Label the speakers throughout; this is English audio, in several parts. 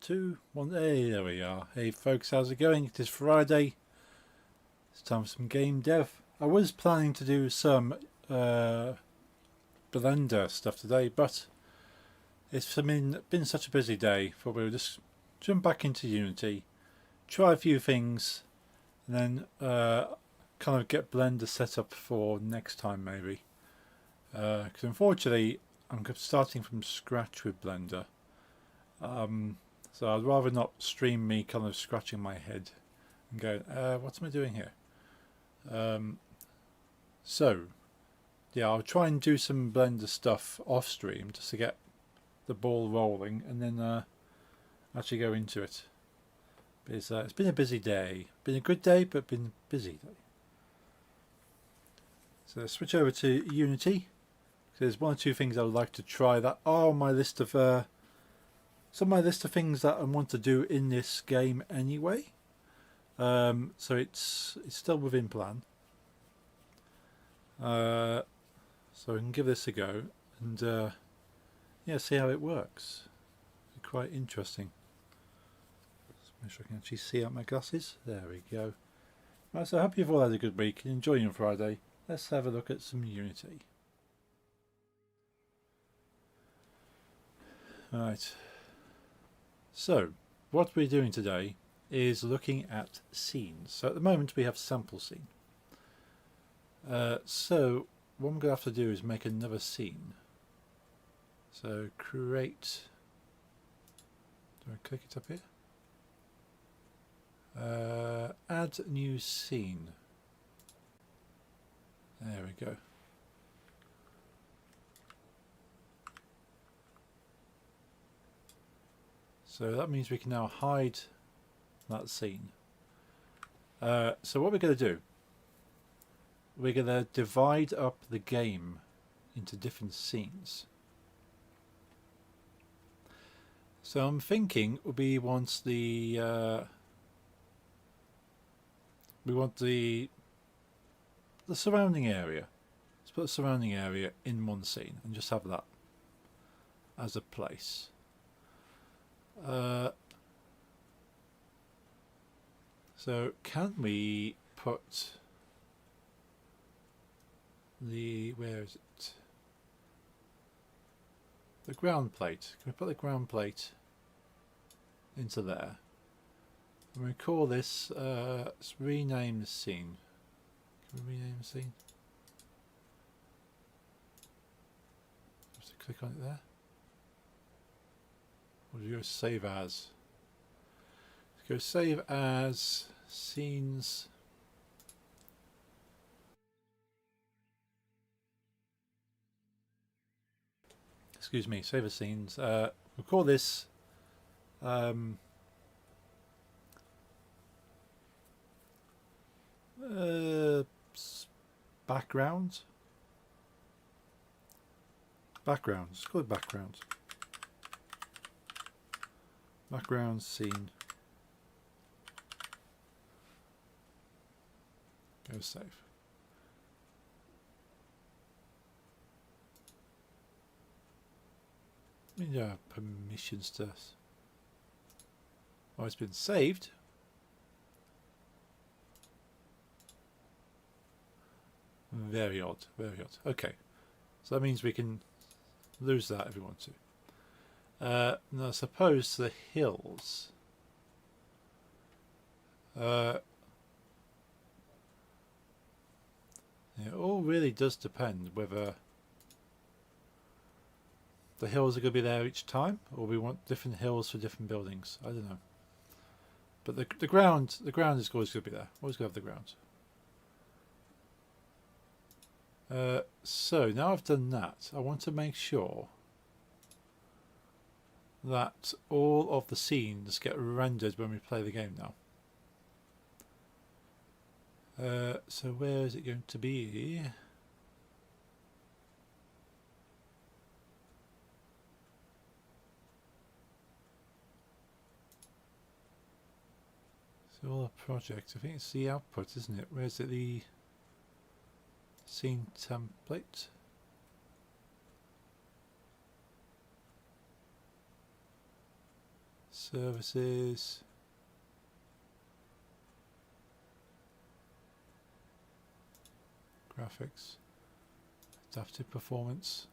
Speaker 1: 2, 1. Hey, there we are. Hey folks, how's it going? It is Friday. It's time for some game dev. I was planning to do some Blender stuff today, but it's been such a busy day. Thought we would just jump back into Unity, try a few things, and then kind of get Blender set up for next time maybe. Because unfortunately, I'm starting from scratch with Blender. So I'd rather not stream me kind of scratching my head and going, what am I doing here? So yeah, I'll try and do some Blender stuff off stream just to get the ball rolling, and then actually go into it. But it's been a busy day. Been a good day, but been a busy day. So let's switch over to Unity. There's one or two things I would like to try that are on my list of some of my list of things that I want to do in this game anyway. So it's still within plan. So we can give this a go and yeah, see how it works. It'll be quite interesting. Let's make sure I can actually see out my glasses. There we go. Right, so I hope you've all had a good week and enjoying your Friday. Let's have a look at some Unity. Right. So, what we're doing today is looking at scenes. So at the moment we have sample scene. So what I'm going to have to do is make another scene. So create. Do I click it up here? Add new scene. There we go. So that means we can now hide that scene. So what we're going to do, we're going to divide up the game into different scenes. So I'm thinking we want the surrounding area. Let's put the surrounding area in one scene and just have that as a place. So can we put where is it? The ground plate. Can we put the ground plate into there? And we call this, let's rename the scene. Can we rename the scene? Just click on it there. Or do you go save as? Let's go save as scenes. Excuse me, save as scenes. We'll call this background. Background. Let's call it background. Background scene. Go save. Yeah, permissions to. Oh, it's been saved. Very odd. Very odd. Okay, so that means we can lose that if we want to. Now, I suppose the hills. It all really does depend whether the hills are going to be there each time, or we want different hills for different buildings. I don't know. But the ground is always going to be there. Always going to have the ground. So now I've done that, I want to make sure that all of the scenes get rendered when we play the game now. So where is it going to be? So all the projects, I think it's the output, isn't it? Where's it? The scene template. Services. Graphics. Adaptive performance.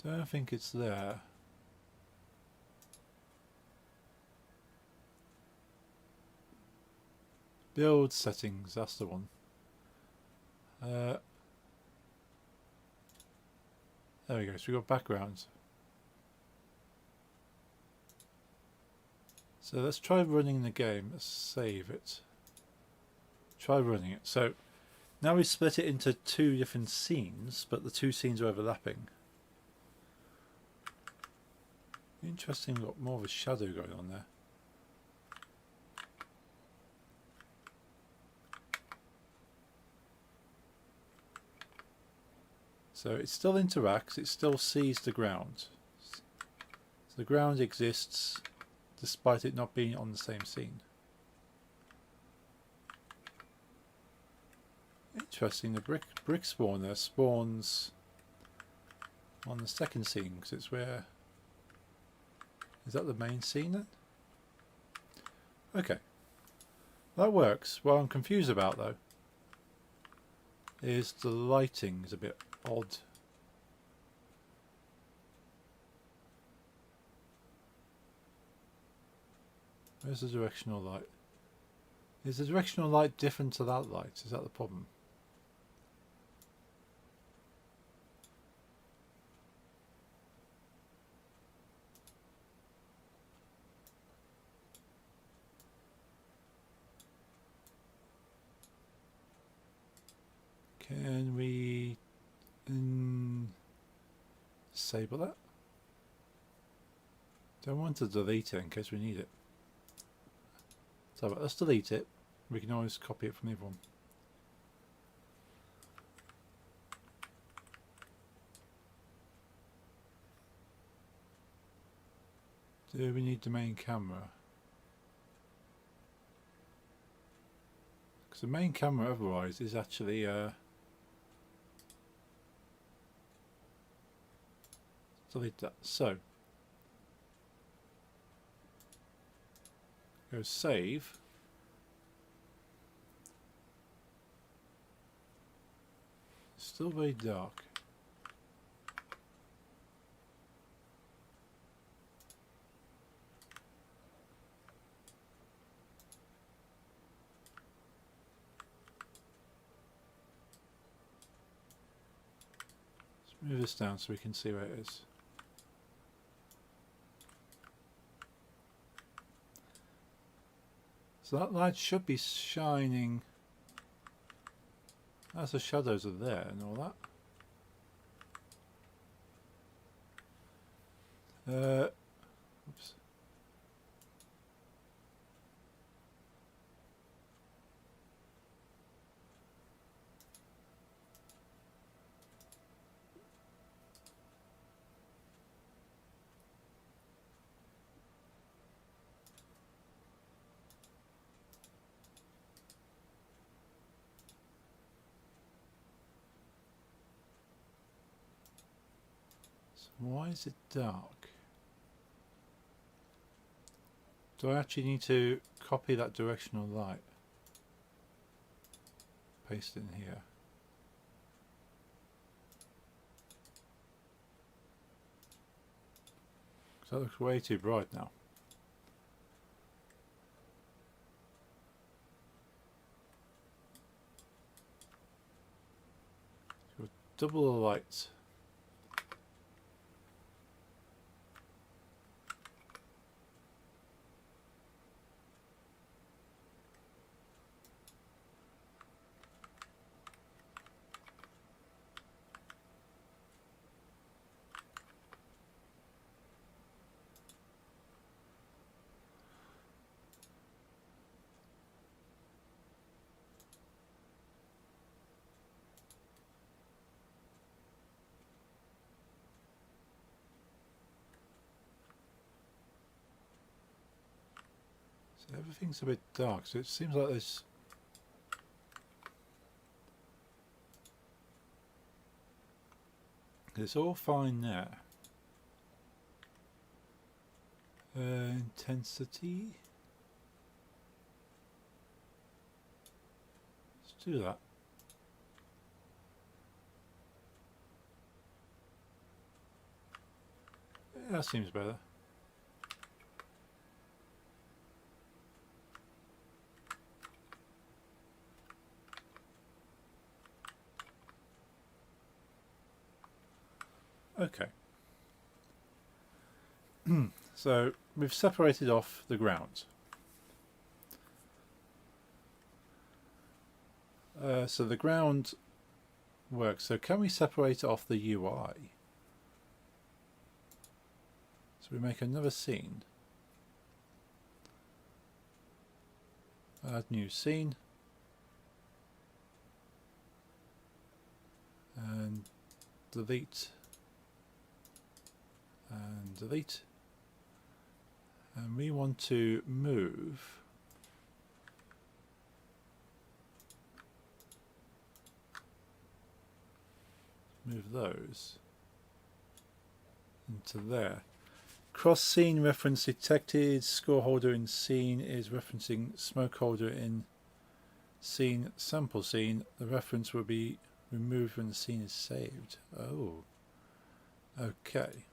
Speaker 1: Don't think it's there. Build settings, that's the one. There we go, so we've got backgrounds. So let's try running the game. Let's save it. Try running it. So now we split it into two different scenes, but the two scenes are overlapping. Interesting, we've got more of a shadow going on there. So it still interacts, it still sees the ground. So the ground exists despite it not being on the same scene. Interesting, the brick spawner spawns on the second scene because it's where... Is that the main scene then? Okay. That works. What I'm confused about though is the lighting is a bit odd. Where's the directional light? Is the directional light different to that light? Is that the problem? Can we disable that? Don't want to delete it in case we need it. So let's delete it. We can always copy it from the other one. Do we need the main camera? Because the main camera otherwise is actually delete that. So go save. It's still very dark. Let's move this down so we can see where it is. So that light should be shining as the shadows are there and all that. Oops. Why is it dark? Do I actually need to copy that directional light? Paste it in here. So that looks way too bright now. So double the lights. So everything's a bit dark, so it seems like there's It's all fine there. Intensity. Let's do that. Yeah, that seems better. Okay. So we've separated off the ground. So the ground works. So can we separate off the UI? So we make another scene. Add new scene. And delete. And delete. And we want to move those into there. Cross scene reference detected. Score holder in scene is referencing smoke holder in scene sample scene. The reference will be removed when the scene is saved. Oh, okay.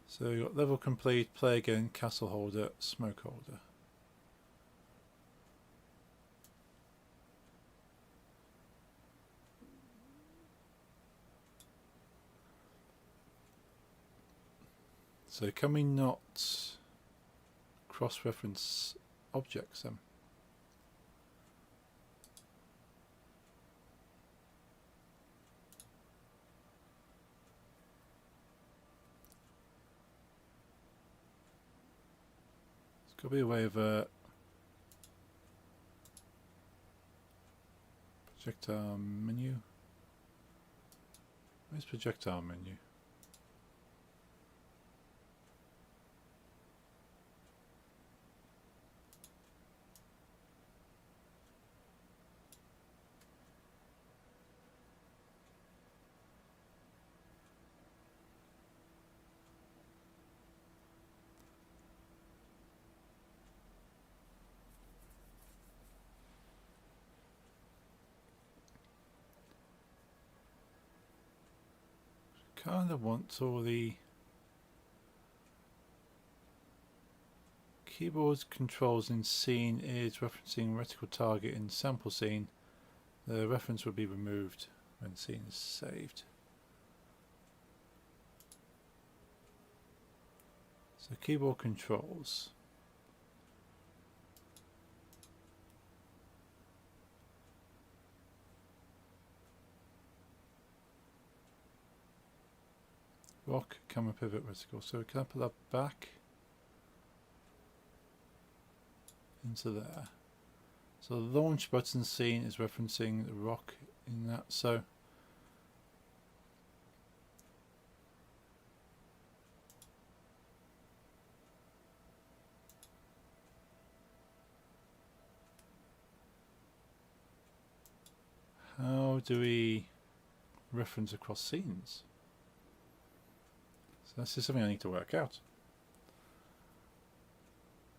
Speaker 1: So you've got level complete, play again, castle holder, smoke holder. So can we not cross-reference objects then? There's got to be a way of projectile menu. Where's projectile menu? Kind of want all the keyboard controls in scene is referencing reticle target in sample scene. The reference will be removed when scene is saved. So keyboard controls. Rock, camera pivot, reticle. So can I put that back into there? So the launch button scene is referencing the rock in that. So how do we reference across scenes? So this is something I need to work out.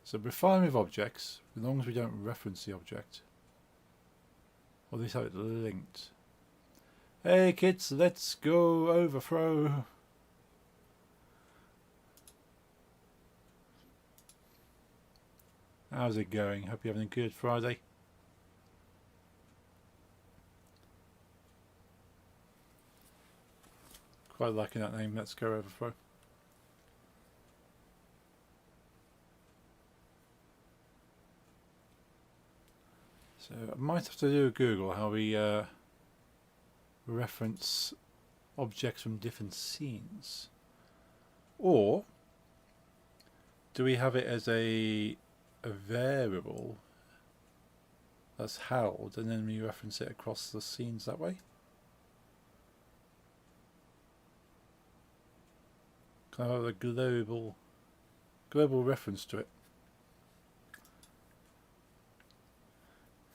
Speaker 1: So we're fine with objects, as long as we don't reference the object. Or at least have it linked. Hey kids, let's go overthrow. How's it going? Hope you're having a good Friday. Quite liking that name, let's go overthrow. So I might have to do a Google how we reference objects from different scenes. Or do we have it as a variable that's held and then we reference it across the scenes that way? Kind of a global reference to it.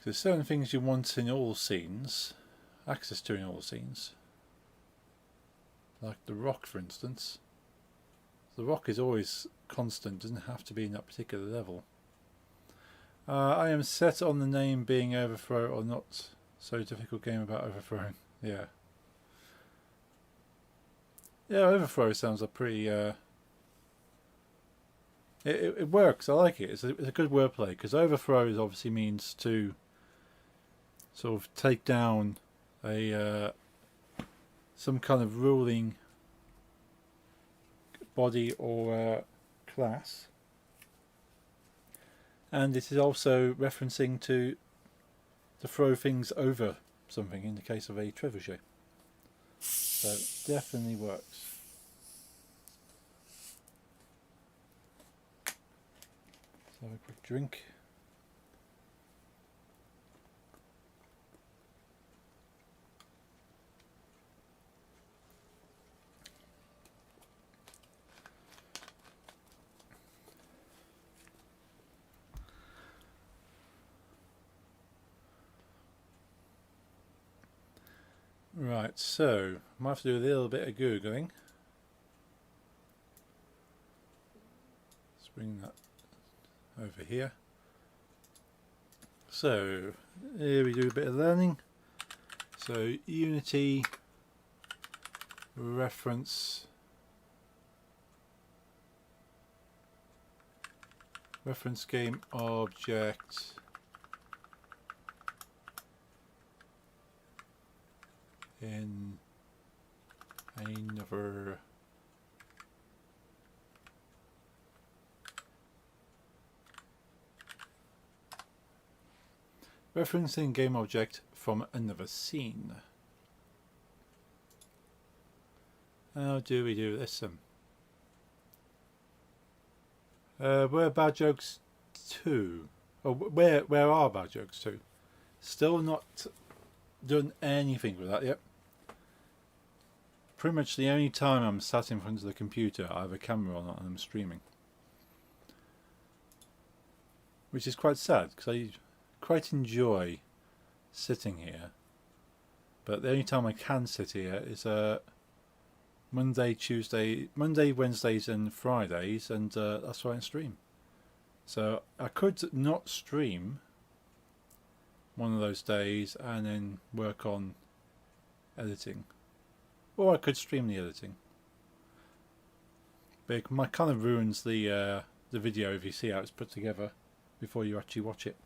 Speaker 1: There's certain things you want in all scenes, access to in all scenes. Like the rock, for instance. The rock is always constant, doesn't have to be in that particular level. I am set on the name being overthrow or not so difficult game about overthrowing. Yeah. Yeah, overthrow sounds a pretty... It works, I like it. It's a good wordplay, because overthrow obviously means to sort of take down a some kind of ruling body or class, and it is also referencing to throw things over something in the case of a trebuchet. So it definitely works. Let's have a quick drink. Right, so I might have to do a little bit of Googling. Let's bring that over here. So here we do a bit of learning. So Unity reference game object in another referencing game object from another scene. How do we do this? Where are bad jokes 2? Oh, where are bad jokes 2? Still not done anything with that yet. Pretty much the only time I'm sat in front of the computer, I have a camera on and I'm streaming, which is quite sad because I quite enjoy sitting here. But the only time I can sit here is Monday, Wednesdays and Fridays, and that's why I stream. So I could not stream one of those days and then work on editing, or I could stream the editing. But it kind of ruins the video if you see how it's put together before you actually watch it.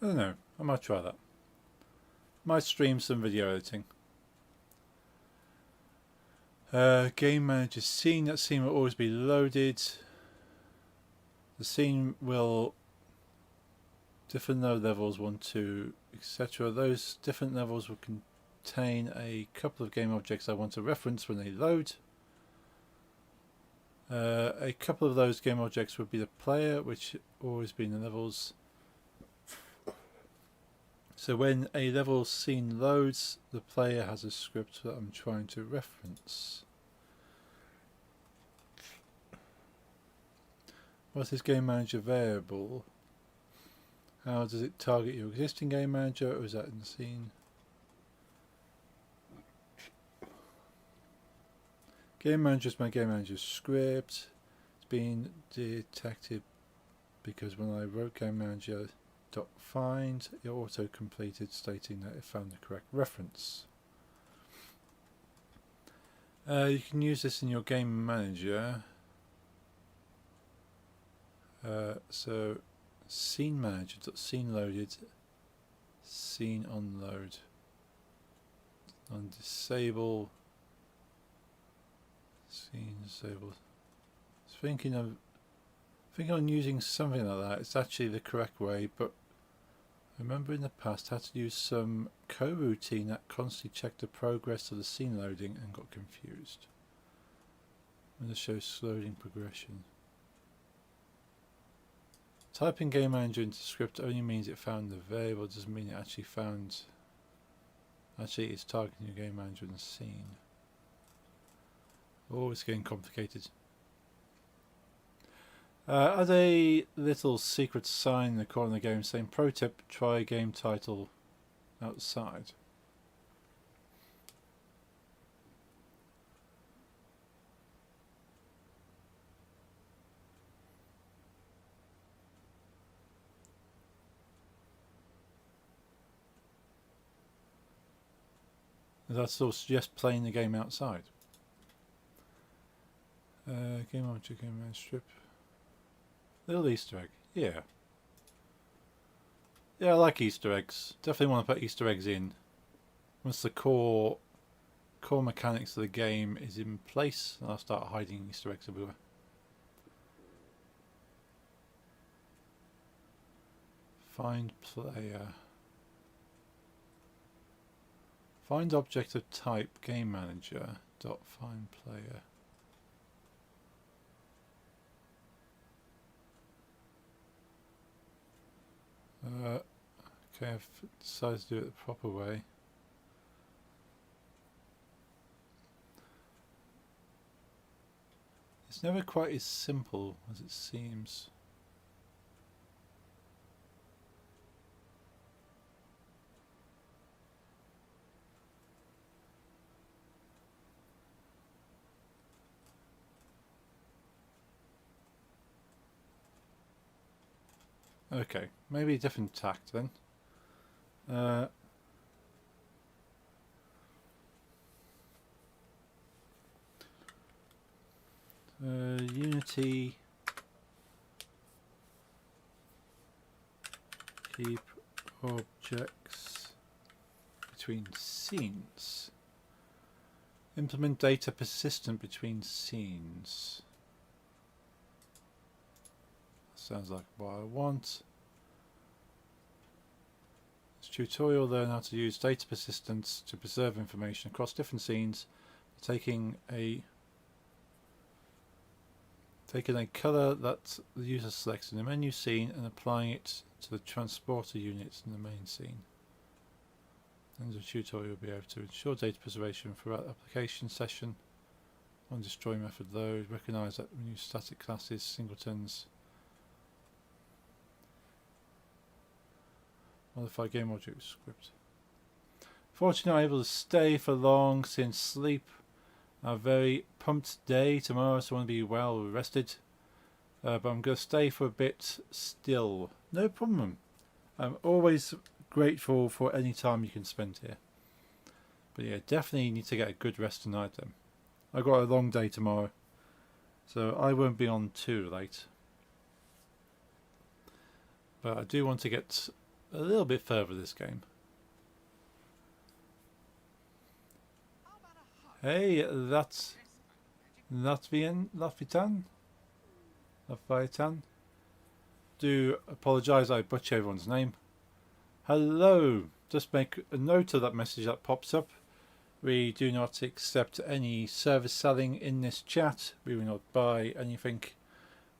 Speaker 1: I don't know, I might try that. Might stream some video editing. Game manager scene. That scene will always be loaded. The scene will different load levels 1, 2, etc. Those different levels will contain a couple of game objects I want to reference when they load. A couple of those game objects would be the player, which always be in the levels. So when a level scene loads, the player has a script that I'm trying to reference. What is game manager variable? How does it target your existing game manager, or is that in the scene? Game manager is my game manager script. It's been detected because when I wrote game manager .find, it auto completed stating that it found the correct reference. You can use this in your game manager. So scene manager .scene loaded, scene on load, on disable, scene disabled. Thinking on using something like that. It's actually the correct way, but I remember in the past I had to use some coroutine that constantly checked the progress of the scene loading and got confused. I'm going to show loading progression. Typing game manager into script only means it found the variable, doesn't mean it actually found. Actually, it's targeting your game manager in the scene. Oh, it's getting complicated. Add a little secret sign in the corner of the game saying pro tip, try game title outside. That's all suggest playing the game outside. Game object, game man strip. Little Easter egg. Yeah. Yeah, I like Easter eggs. Definitely want to put Easter eggs in. Once the core mechanics of the game is in place, I'll start hiding Easter eggs everywhere. Find player. Find object of type game manager dot find player. Okay, I've decided to do it the proper way. It's never quite as simple as it seems. Okay, maybe a different tact then. Unity keep objects between scenes. Implement data persistent between scenes. Sounds like what I want. This tutorial learn how to use data persistence to preserve information across different scenes, taking a color that the user selects in the menu scene and applying it to the transporter units in the main scene. In the tutorial, you'll be able to ensure data preservation throughout the application session. On destroy method load, recognize that when you use static classes, singletons. Modify game object script. Fortunately, not able to stay for long since sleep. A very pumped day tomorrow, so I want to be well rested. But I'm going to stay for a bit still. No problem. I'm always grateful for any time you can spend here. But yeah, definitely need to get a good rest tonight then. I've got a long day tomorrow, so I won't be on too late. But I do want to get a little bit further this game. Hey, that's Latvian. Do apologise, I butcher everyone's name. Hello, just make a note of that message that pops up. We do not accept any service selling in this chat. We will not buy anything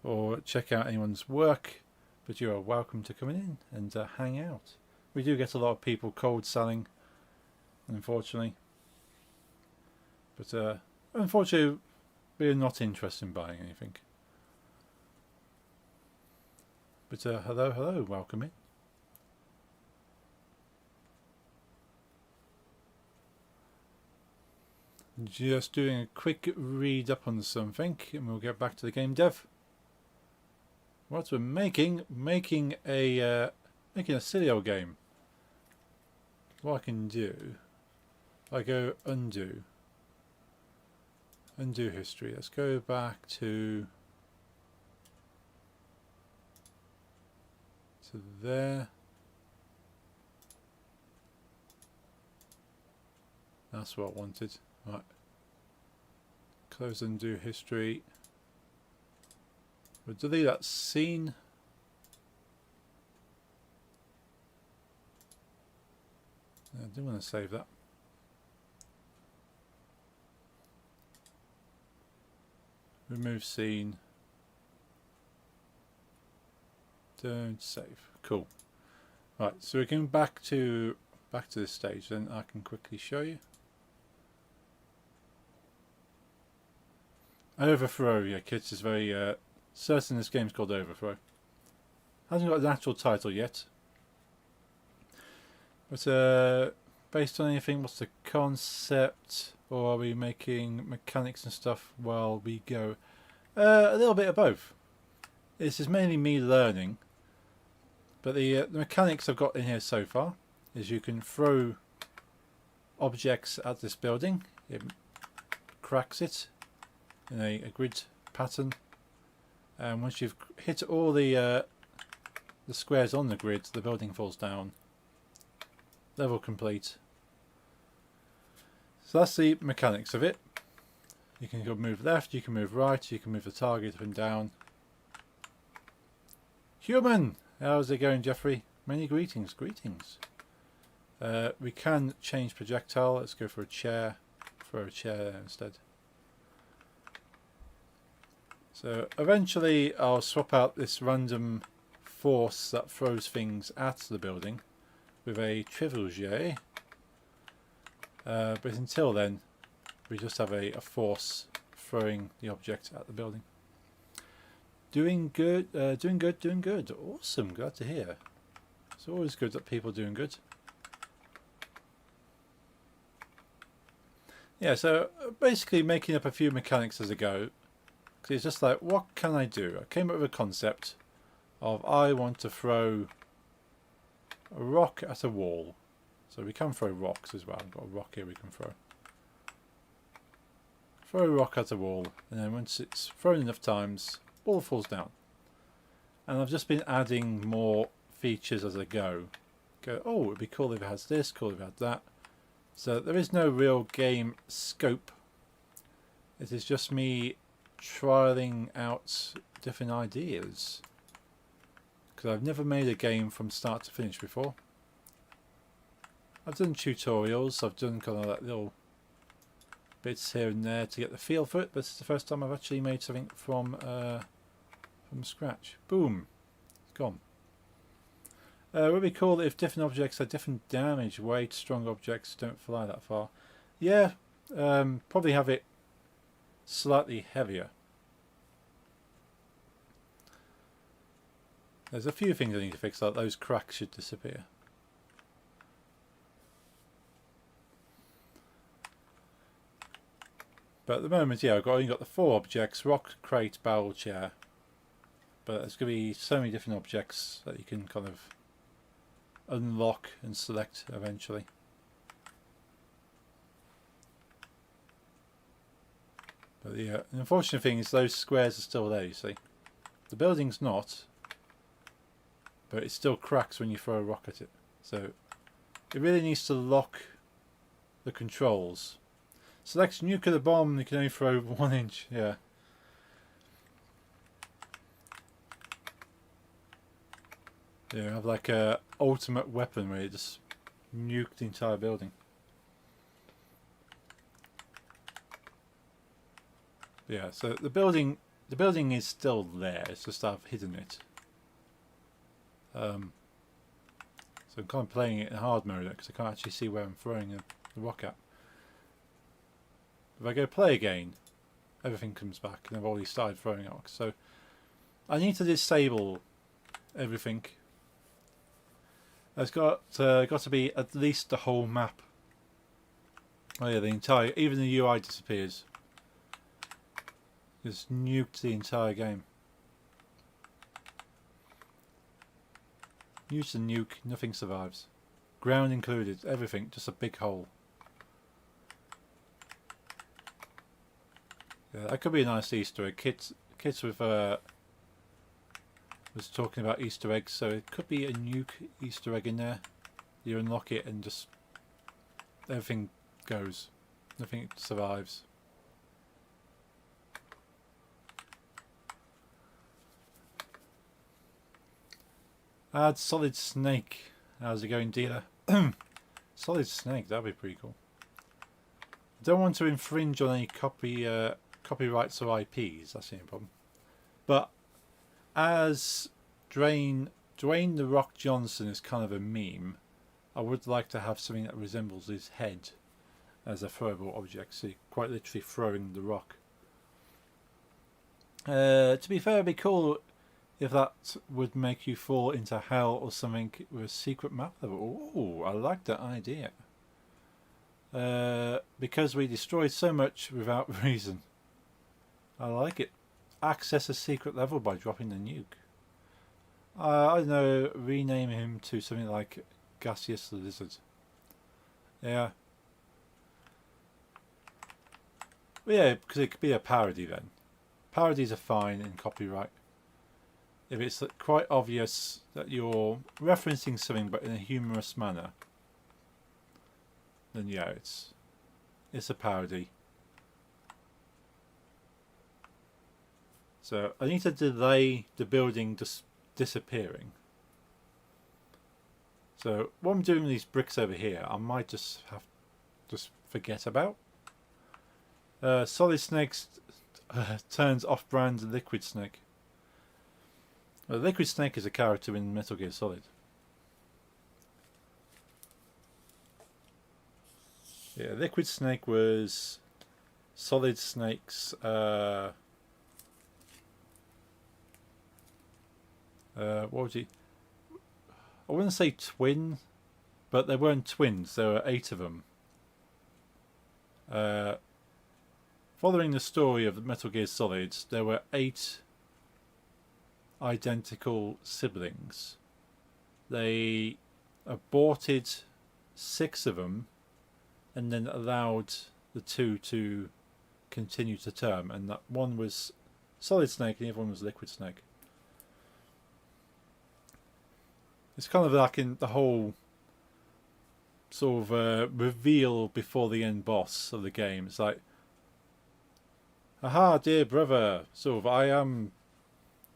Speaker 1: or check out anyone's work, but you are welcome to come in and hang out. We do get a lot of people cold selling, unfortunately. But unfortunately, we are not interested in buying anything. But hello, welcome in. Just doing a quick read up on something, and we'll get back to the game dev. What we're making a silly old game. What I can do, I go undo history. Let's go back to there. That's what I wanted. Right. Close undo history. We'll delete that scene. I do want to save that. Remove scene. Don't save. Cool. Right, so we're going back to this stage. Then I can quickly show you. Overthrow, yeah, kids is very certain this game's called Overthrow. Hasn't got an actual title yet. But based on anything, what's the concept? Or are we making mechanics and stuff while we go? A little bit of both. This is mainly me learning. But the mechanics I've got in here so far is you can throw objects at this building. It cracks it in a grid pattern. And once you've hit all the squares on the grid, the building falls down. Level complete. So that's the mechanics of it. You can go move left, you can move right, you can move the target up and down. Human! How's it going, Jeffrey? Many greetings, greetings. We can change projectile. Let's go for a chair. Throw a chair there instead. So eventually I'll swap out this random force that throws things at the building with a Trivialger. But until then, we just have a force throwing the object at the building. Doing good, doing good, doing good. Awesome, glad to hear. It's always good that people are doing good. Yeah, so basically making up a few mechanics as I go. Because it's just like, what can I do? I came up with a concept of I want to throw a rock at a wall. So we can throw rocks as well. I've got a rock here we can throw. Throw a rock at a wall, and then once it's thrown enough times, ball falls down. And I've just been adding more features as I go. Oh, it would be cool if it has this, cool if it had that. So there is no real game scope. It is just me trialing out different ideas. Because I've never made a game from start to finish before. I've done tutorials, I've done kind of like little bits here and there to get the feel for it, but it's the first time I've actually made something from scratch. Boom, it's gone. Would be cool if different objects had different damage weight. Strong objects don't fly that far. Yeah, probably have it slightly heavier. There's a few things I need to fix, like those cracks should disappear. But at the moment, yeah, I've only got the 4 objects: rock, crate, barrel, chair. But there's going to be so many different objects that you can kind of unlock and select eventually. But the unfortunate thing is those squares are still there, you see. The building's not, but it still cracks when you throw a rock at it. So it really needs to lock the controls. Select nuclear bomb, you can only throw 1 inch, yeah. Yeah, have like a ultimate weapon where you just nuke the entire building. Yeah, so the building is still there, it's just I've hidden it. So I'm kind of playing it in hard mode because I can't actually see where I'm throwing the rock at. If I go play again, everything comes back and I've already started throwing rocks. So I need to disable everything. There's got to be at least the whole map. Oh yeah, the entire, even the UI disappears. Just nuked the entire game. Use the nuke, nothing survives. Ground included, everything, just a big hole. Yeah, that could be a nice Easter egg. Kids with was talking about Easter eggs, so it could be a nuke Easter egg in there. You unlock it and just everything goes, nothing survives. Add Solid Snake. How's it going, dealer? Solid Snake, that'd be pretty cool. I don't want to infringe on any copyrights or IPs, that's the only problem. But as Dwayne The Rock Johnson is kind of a meme, I would like to have something that resembles his head as a throwable object. So you're quite literally throwing the rock. To be fair, it'd be cool if that would make you fall into hell or something with a secret map level. Ooh, I like that idea. Because we destroyed so much without reason. I like it. Access a secret level by dropping the nuke. I don't know, rename him to something like Gaseous Lizard. Yeah. Yeah, because it could be a parody then. Parodies are fine in copyright. If it's quite obvious that you're referencing something but in a humorous manner, then yeah, it's a parody. So I need to delay the building disappearing. So what I'm doing with these bricks over here, I might just forget about. Solid Snakes turns off-brand Liquid Snake. Liquid Snake is a character in Metal Gear Solid. Yeah, Liquid Snake was Solid Snake's what was he? I wouldn't say twin, but they weren't twins. There were 8 of them. Following the story of Metal Gear Solid, there were 8 identical siblings. They aborted 6 of them and then allowed the 2 to continue to term, and that one was Solid Snake and the other one was Liquid Snake. It's kind of like in the whole sort of reveal before the end boss of the game. It's like, aha, dear brother, sort of,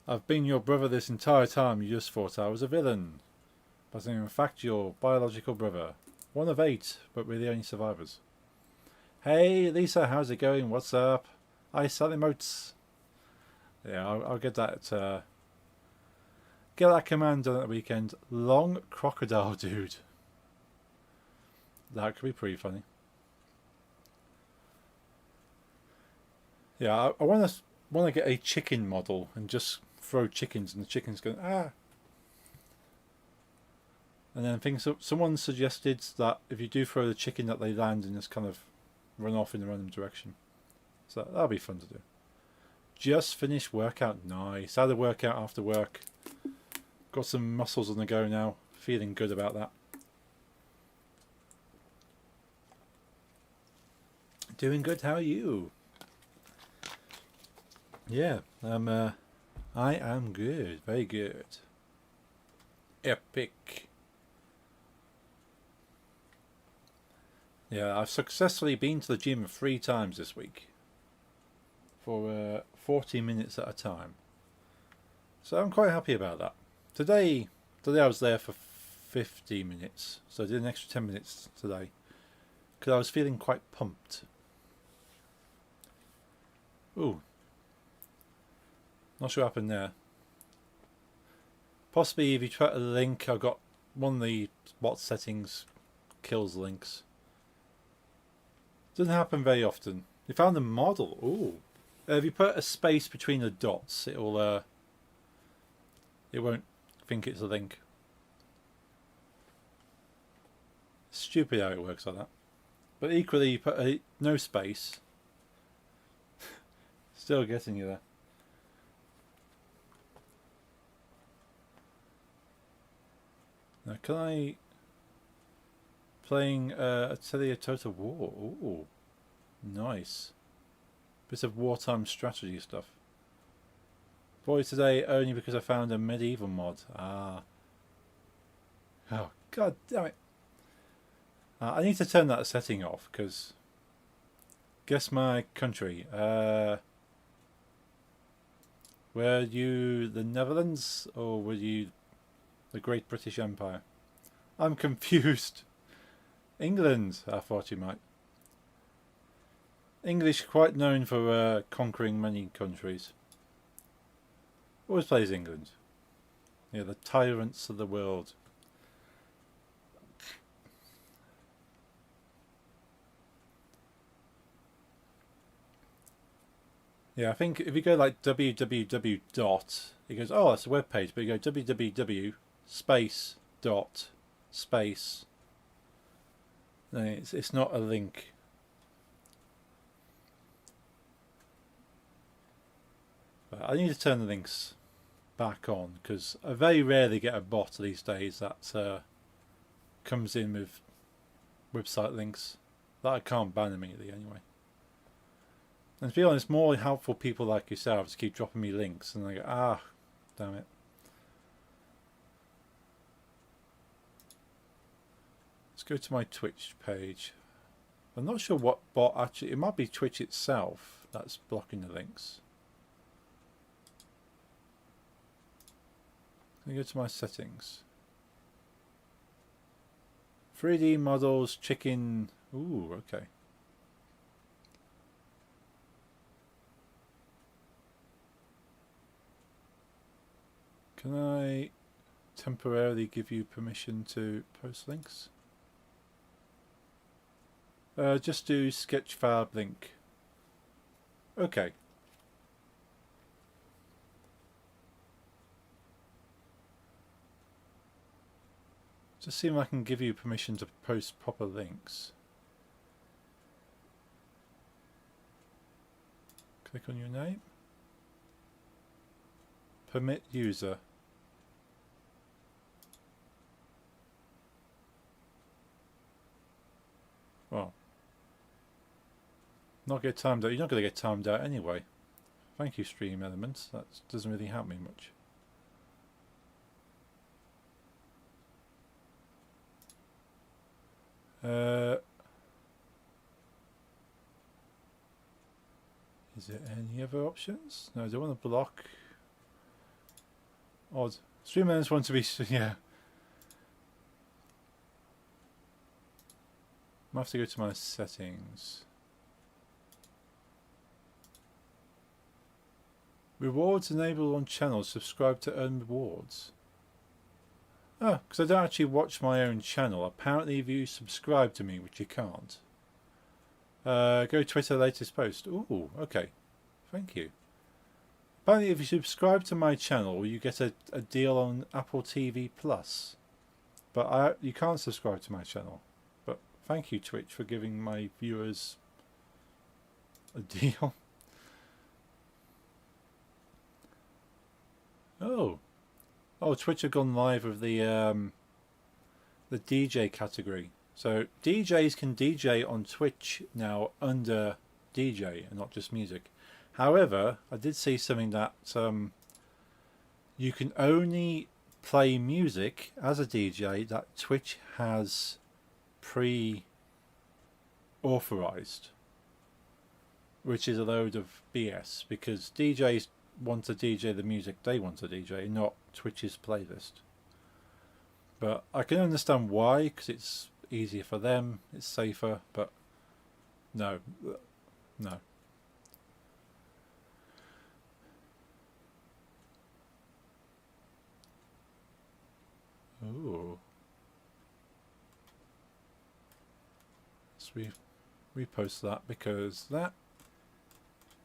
Speaker 1: I've been your brother this entire time. You just thought I was a villain, but in fact your biological brother. One of 8, but we're the only survivors. Hey Lisa, how's it going? What's up? I sell emotes. Yeah, I'll get that command done at the weekend. Long crocodile dude. That could be pretty funny. Yeah, I want to get a chicken model and just throw chickens, and the chickens going ah. And then I think someone suggested that if you do throw the chicken, that they land and just kind of run off in a random direction. So that'll be fun to do. Just finished workout. Nice. Had a workout after work. Got some muscles on the go now. Feeling good about that. Doing good. How are you? Yeah, I am good. Very good. Epic. Yeah, I've successfully been to the gym 3 times this week. For 40 minutes at a time. So I'm quite happy about that. Today I was there for 50 minutes. So I did an extra 10 minutes today. Because I was feeling quite pumped. Ooh. Not sure what happened there. Possibly if you try to link, I've got one of the bot settings kills links. Doesn't happen very often. You found a model. Ooh. If you put a space between the dots, it won't think it's a link. Stupid how it works like that. But equally, you put no space. Still getting you there. Now, can I playing Atelier Total War? Ooh, nice. Bit of wartime strategy stuff. Boy today only because I found a medieval mod. Ah. Oh, god damn it. I need to turn that setting off because. Guess my country. Were you the Netherlands or were you the Great British Empire? I'm confused. England, I thought you might. English quite known for conquering many countries. Always plays England. Yeah, the tyrants of the world. Yeah, I think if you go like www dot, it goes, oh, that's a web page, but you go www space dot space, then it's not a link. But I need to turn the links back on because I very rarely get a bot these days that comes in with website links that I can't ban immediately anyway. And to be honest, more helpful people like yourselves keep dropping me links, and I go, ah, damn it. Let's go to my Twitch page. I'm not sure what bot actually. It might be Twitch itself that's blocking the links. Let me go to my settings. 3D models, chicken. Ooh, okay. Can I temporarily give you permission to post links? Just do sketchfab link. Okay. Just see if I can give you permission to post proper links. Click on your name. Permit user. Well, not get timed out. You're not going to get timed out anyway. Thank you, Stream Elements. That doesn't really help me much. Is there any other options? No, I don't want to block. Odd. Stream Elements want to be, yeah. I have to go to my settings. Rewards enabled on channels. Subscribe to earn rewards. Oh, because I don't actually watch my own channel. Apparently if you subscribe to me, which you can't. Go Twitter latest post. Ooh, okay. Thank you. Apparently if you subscribe to my channel, you get a deal on Apple TV Plus. But you can't subscribe to my channel. But thank you, Twitch, for giving my viewers a deal. Oh. Oh, Twitch have gone live with the DJ category. So DJs can DJ on Twitch now under DJ and not just music. However, I did see something that you can only play music as a DJ that Twitch has pre-authorized, which is a load of BS because DJs want to DJ the music they want to DJ, not Twitch's playlist. But I can understand why, because it's easier for them, it's safer, but no. Ooh. Let's repost that because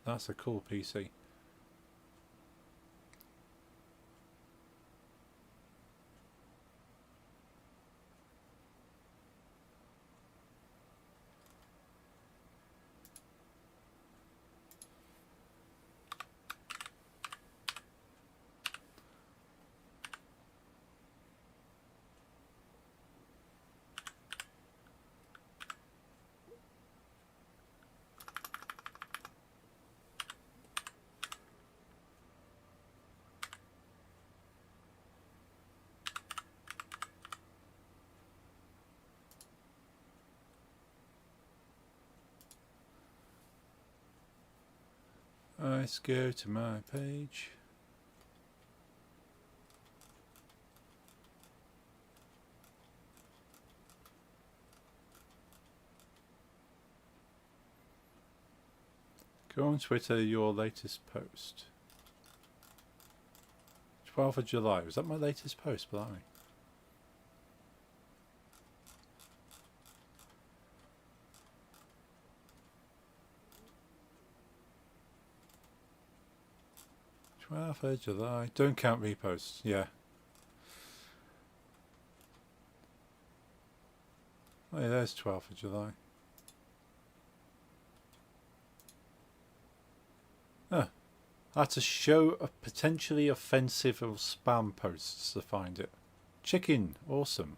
Speaker 1: that's a cool PC. Let's go to my page. Go on Twitter, your latest post. 12th of July. Was that my latest post? Blimey. 12th of July. Don't count reposts. Yeah. Oh, yeah, there's 12th of July. Oh, I had to show a potentially offensive or spam posts to find it. Chicken. Awesome.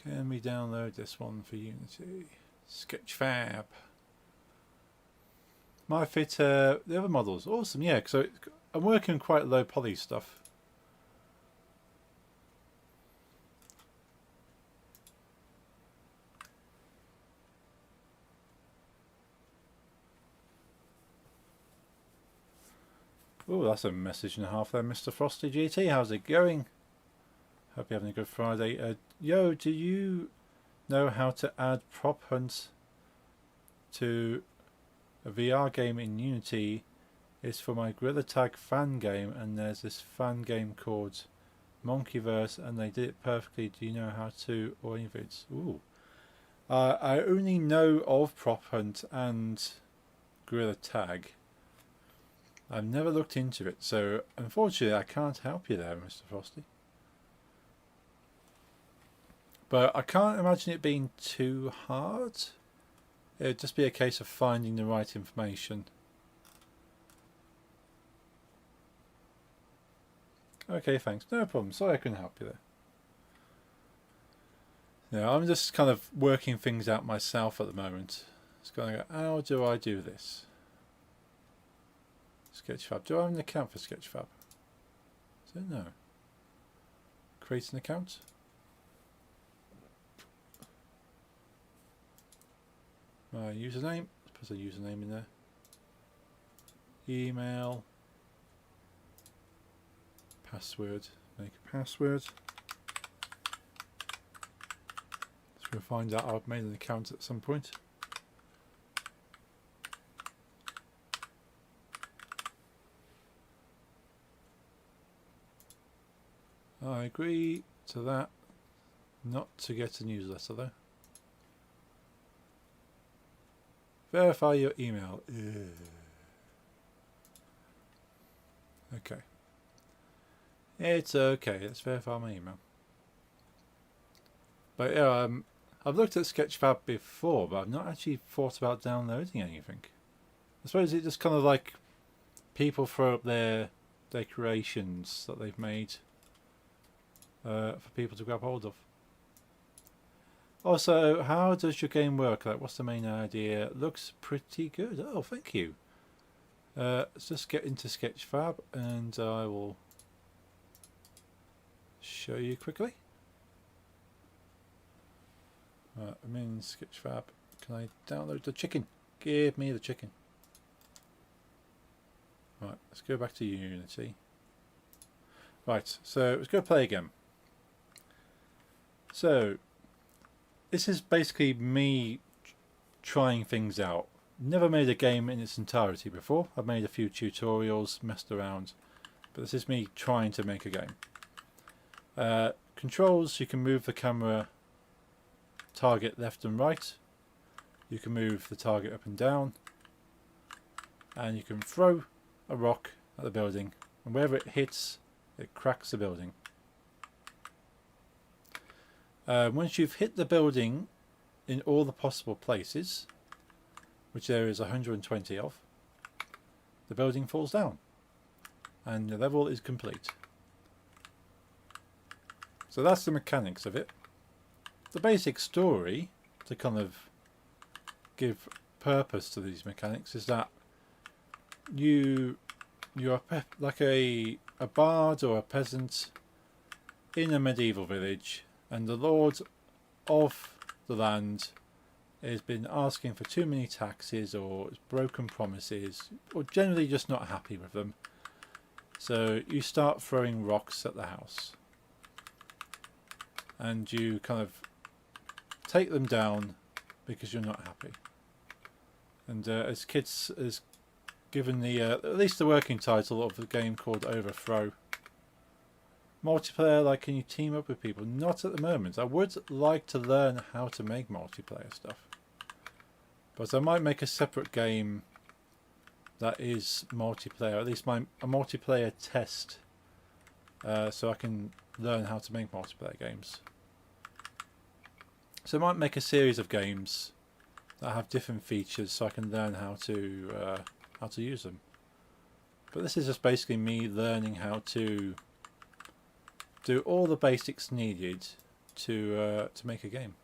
Speaker 1: Can we download this one for Unity? Sketchfab. Might fit the other models. Awesome, yeah. So I'm working quite low poly stuff. Oh, that's a message and a half there, Mr. Frosty GT. How's it going? Hope you're having a good Friday. Yo, do you know how to add prop hunts to a VR game in Unity? It's for my Gorilla Tag fan game, and there's this fan game called Monkeyverse, and they did it perfectly. Do you know how to, or any vids? Ooh. I only know of Prop Hunt and Gorilla Tag. I've never looked into it, so unfortunately I can't help you there, Mr. Frosty. But I can't imagine it being too hard. It'd just be a case of finding the right information. Okay, thanks. No problem. Sorry I couldn't help you there. Yeah, I'm just kind of working things out myself at the moment. It's going to go, how do I do this? Sketchfab. Do I have an account for Sketchfab? Is it no? Create an account? My username. Let's put a username in there. Email. Password. Make a password. So we'll find out I've made an account at some point. I agree to that. Not to get a newsletter though. Verify your email. Ugh. Okay. It's okay. Let's verify my email. But yeah, I've looked at Sketchfab before, but I've not actually thought about downloading anything. I suppose it's just kind of like people throw up their creations that they've made for people to grab hold of. Also, how does your game work? Like, what's the main idea? Looks pretty good. Oh, thank you. Let's just get into Sketchfab, and I will show you quickly. I'm in Sketchfab. Can I download the chicken? Give me the chicken. Right, let's go back to Unity. Right, so let's go play again. So, this is basically me trying things out. Never made a game in its entirety before. I've made a few tutorials, messed around, but this is me trying to make a game. Controls, you can move the camera target left and right. You can move the target up and down, and you can throw a rock at the building, and wherever it hits, it cracks the building. Once you've hit the building in all the possible places, which there is 120 of, the building falls down and the level is complete. So that's the mechanics of it. The basic story, to kind of give purpose to these mechanics, is that you're like a bard or a peasant in a medieval village, and the lord of the land has been asking for too many taxes or broken promises, or generally just not happy with them. So you start throwing rocks at the house, and you kind of take them down because you're not happy. And as kids, as given the at least the working title of the game called Overthrow. Multiplayer, like, can you team up with people? Not at the moment. I would like to learn how to make multiplayer stuff, but I might make a separate game that is multiplayer, at least a multiplayer test, so I can learn how to make multiplayer games. So I might make a series of games that have different features so I can learn how to use them. But this is just basically me learning how to do all the basics needed to make a game.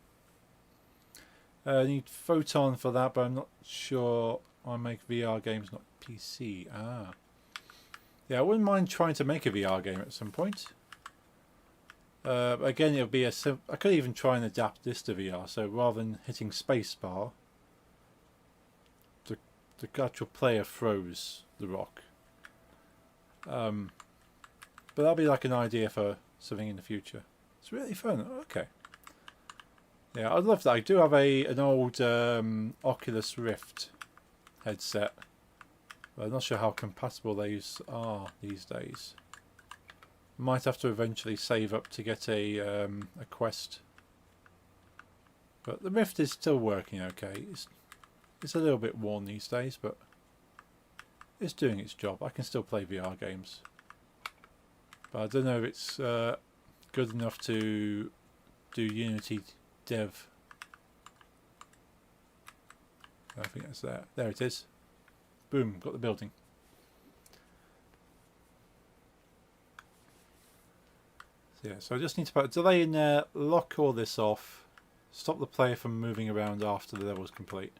Speaker 1: I need Photon for that, but I'm not sure I make VR games, not PC. Yeah, I wouldn't mind trying to make a VR game at some point. Again, it'll be I could even try and adapt this to VR. So rather than hitting spacebar, the actual player throws the rock. But that'll be like an idea for something in the future. It's really fun. Okay. Yeah, I'd love that. I do have an old Oculus Rift headset, but I'm not sure how compatible these are these days. Might have to eventually save up to get a Quest, but the Rift is still working okay. It's a little bit worn these days, but it's doing its job. I can still play VR games, but I don't know if it's good enough to do Unity dev. I think that's there. There it is. Boom, got the building. So yeah, so I just need to put a delay in there, lock all this off, stop the player from moving around after the level is complete.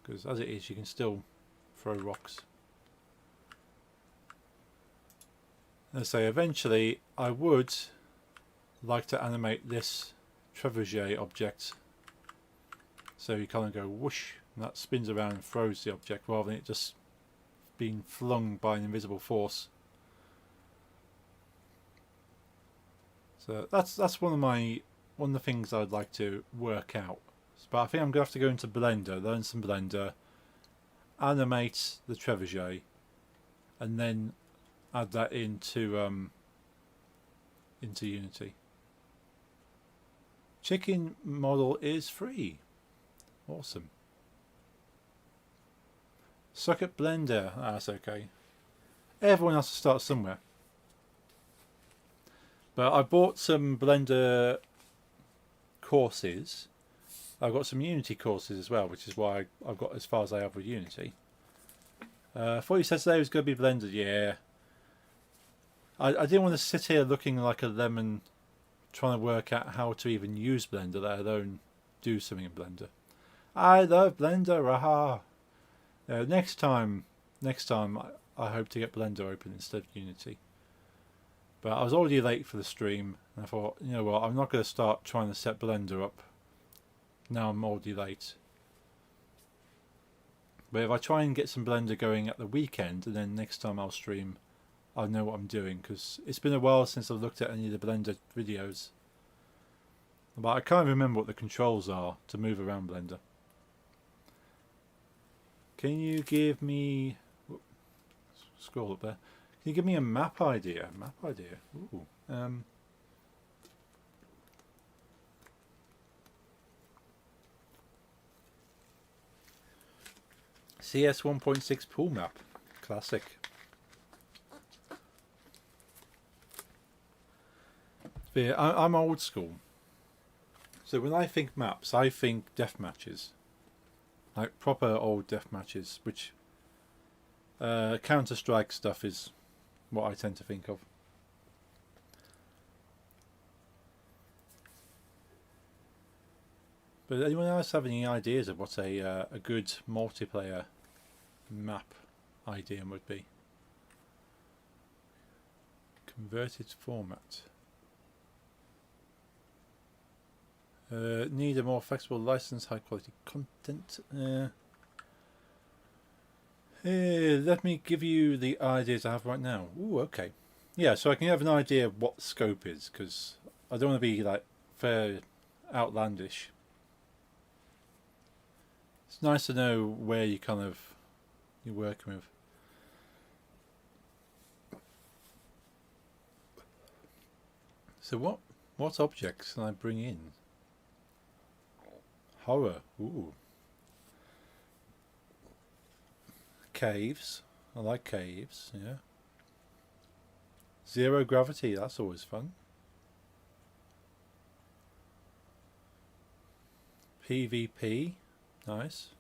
Speaker 1: Because as it is, you can still throw rocks. And say eventually I would like to animate this trebuchet object, so you kind of go whoosh and that spins around and throws the object rather than it just being flung by an invisible force. So that's one of the things I'd like to work out. But I think I'm gonna have to go into Blender, learn some Blender, animate the trebuchet, and then add that into Unity. Chicken model is free. Awesome. Suck at Blender. That's okay. Everyone has to start somewhere. But I bought some Blender courses. I've got some Unity courses as well, which is why I've got as far as I have with Unity. I thought you said today was going to be Blender. Yeah. I didn't want to sit here looking like a lemon trying to work out how to even use Blender, let alone do something in Blender. I love Blender, aha! Next time I hope to get Blender open instead of Unity. But I was already late for the stream, and I thought, you know what, I'm not going to start trying to set Blender up. Now I'm already late. But if I try and get some Blender going at the weekend, and then next time I'll stream, I know what I'm doing, because it's been a while since I've looked at any of the Blender videos. But I can't remember what the controls are to move around Blender. Can you give me... Scroll up there. Can you give me a map idea? Map idea. Ooh. CS 1.6 pool map. Classic. Yeah, I'm old school. So when I think maps, I think death matches. Like proper old death matches, which Counter-Strike stuff is what I tend to think of. But anyone else have any ideas of what a good multiplayer map idea would be? Converted format. Need a more flexible license, high quality content. Let me give you the ideas I have right now. Ooh, okay. Yeah, so I can have an idea of what scope is, because I don't want to be like fair outlandish. It's nice to know where you kind of you're working with. So what objects can I bring in? Horror. Ooh. Caves. I like caves, yeah. Zero gravity, that's always fun. PvP, nice.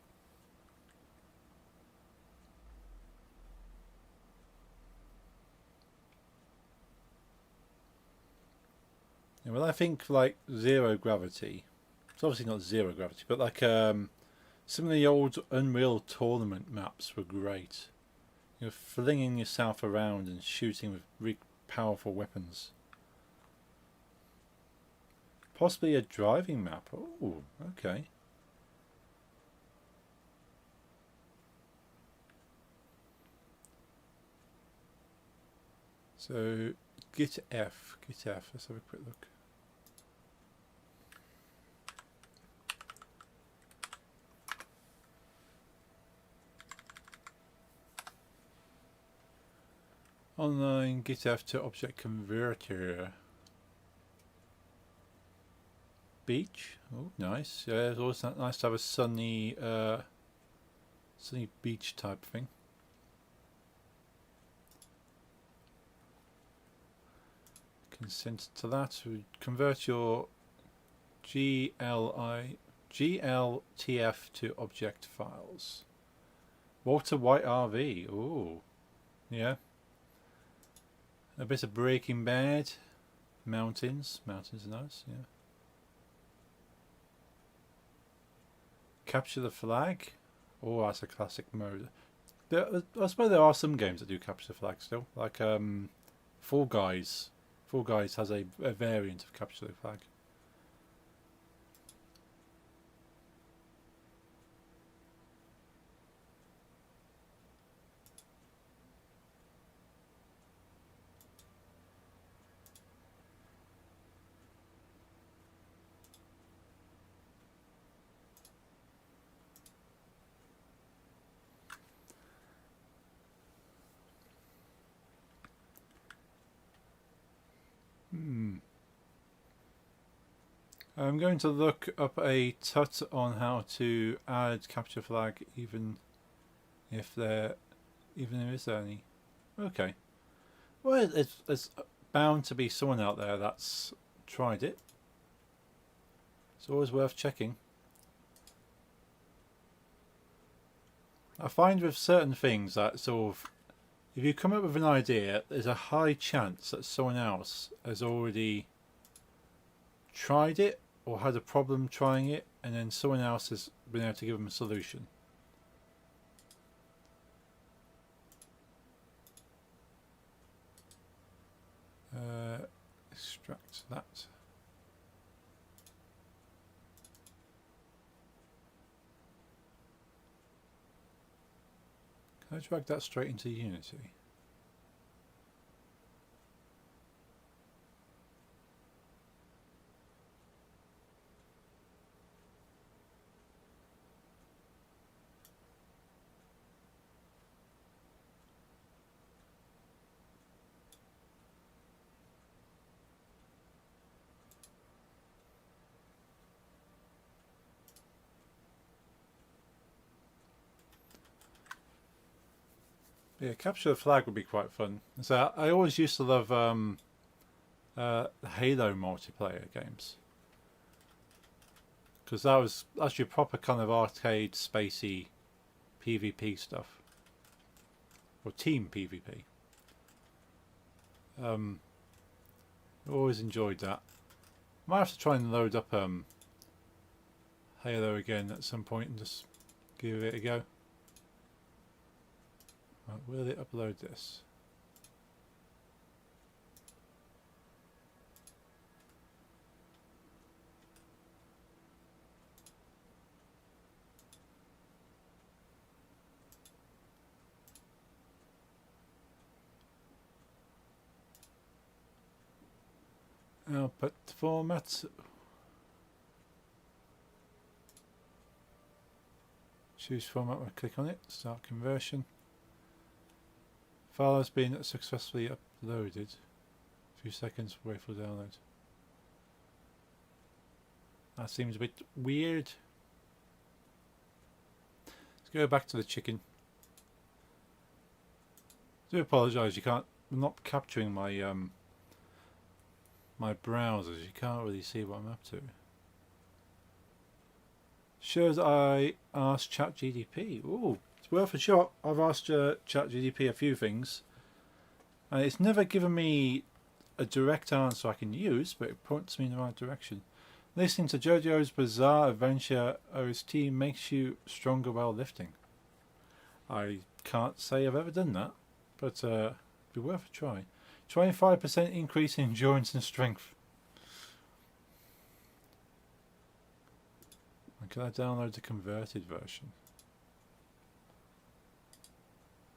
Speaker 1: Yeah, well, I think like zero gravity. It's obviously not zero gravity, but like some of the old Unreal Tournament maps were great. You're flinging yourself around and shooting with really powerful weapons. Possibly a driving map. Oh, okay. So Git F. Let's have a quick look. Online Git F to object converter. Beach. Oh, nice. Yeah, it's always nice to have a sunny beach type thing. Consent to that. So convert your GLTF to object files. Walter White RV. Oh, yeah. A bit of Breaking Bad. Mountains. Mountains are nice, yeah. Capture the flag. Oh, that's a classic mode. I suppose there are some games that do capture the flag still. Like Fall Guys. Fall Guys has a variant of capture the flag. I'm going to look up a tut on how to add capture flag, even if there is any. Okay. Well, it's bound to be someone out there that's tried it. It's always worth checking. I find with certain things that sort of, if you come up with an idea, there's a high chance that someone else has already tried it or had a problem trying it, and then someone else has been able to give them a solution. Extract that. Can I drag that straight into Unity? Yeah, capture the flag would be quite fun. So I always used to love Halo multiplayer games, because that's your proper kind of arcade spacey PvP stuff, or team PvP. Always enjoyed that. Might have to try and load up Halo again at some point and just give it a go. Right, will it upload this? Output format. Choose format, I click on it, start conversion. File has been successfully uploaded. A few seconds, wait for download. That seems a bit weird. Let's go back to the chicken. I do apologise, I'm not capturing my my browsers, you can't really see what I'm up to. Shows I asked ChatGPT. Ooh, it's worth a shot. I've asked ChatGPT a few things, and it's never given me a direct answer I can use, but it points me in the right direction. Listening to JoJo's Bizarre Adventure OST makes you stronger while lifting. I can't say I've ever done that, but it'd be worth a try. 25% increase in endurance and strength. Can I download the converted version?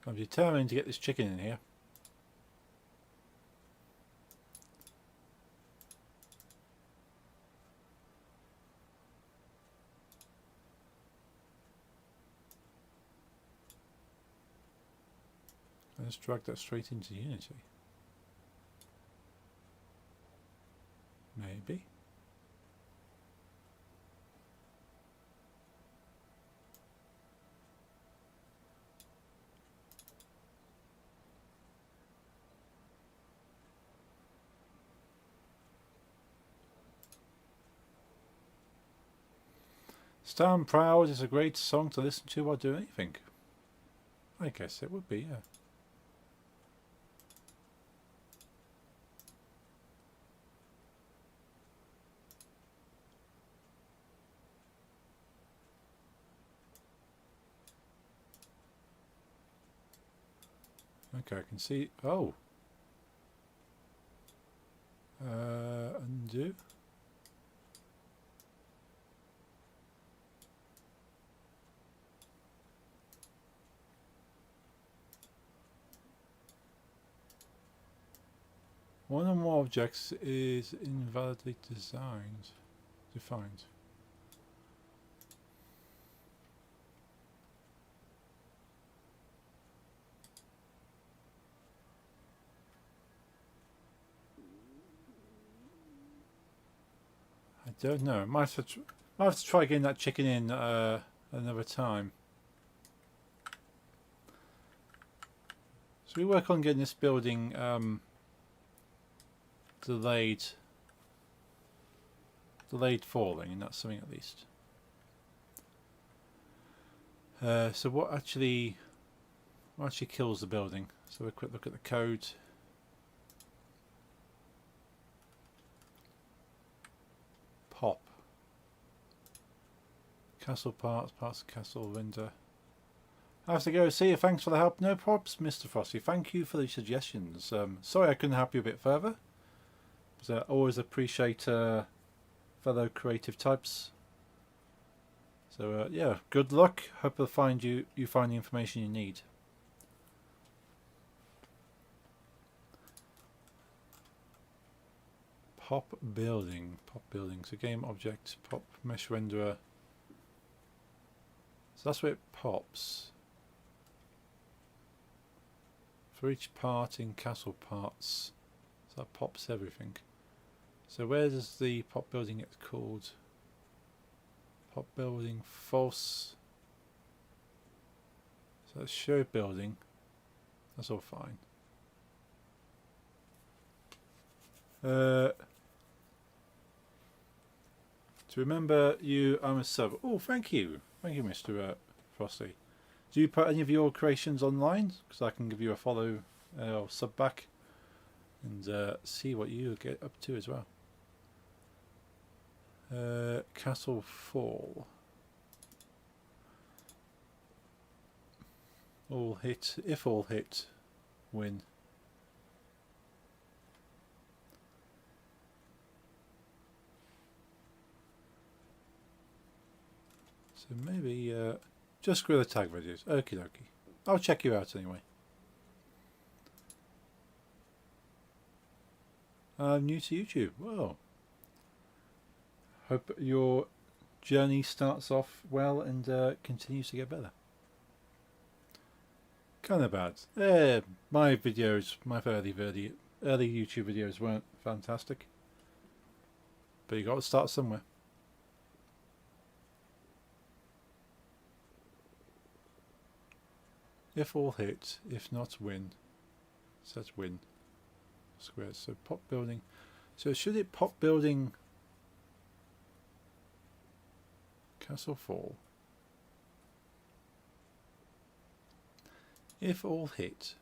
Speaker 1: I'm determined to get this chicken in here. Let's drag that straight into Unity. Maybe. Stand Proud is a great song to listen to while doing anything. I guess it would be, yeah. Okay, I can see. Oh. Undo. One or more objects is invalidly defined. I don't know. Might have to try getting that chicken in another time. So we work on getting this building delayed falling, and that's something at least. So what actually kills the building? So a quick look at the code. Pop. Castle parts of castle render. I have to go. See you. Thanks for the help. No props, Mr. Frosty. Thank you for the suggestions. Sorry I couldn't help you a bit further. But I always appreciate fellow creative types. So yeah, good luck. Hope you find the information you need. Pop building. So game object, pop mesh renderer. So that's where it pops. For each part in castle parts. So that pops everything. So where does the pop building get called? Pop building false. So that's show building. That's all fine. To remember you, I'm a sub. Oh, thank you, Mr. Frosty. Do you put any of your creations online? Because I can give you a follow or sub back and see what you get up to as well. Castle Fall. All hit. If all hit, win. So maybe just screw the tag videos. Okie dokie. I'll check you out anyway. I'm new to YouTube. Whoa. Hope you're journey starts off well and continues to get better. Kind of bad. My videos, my early YouTube videos weren't fantastic. But you got to start somewhere. If all hit, if not win. So that's win. Squares. So pop building. So should it pop building Castle Fall? If all hit.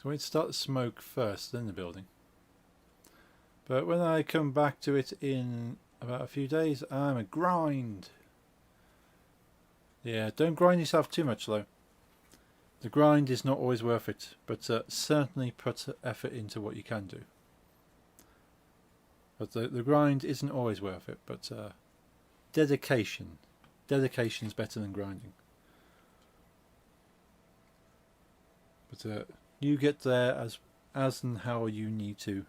Speaker 1: So we'd start the smoke first, then the building. But when I come back to it in about a few days, I'm a grind. Yeah, don't grind yourself too much though. The grind is not always worth it, but certainly put effort into what you can do. But the grind isn't always worth it, but dedication. Dedication is better than grinding. But you get there as and how you need to,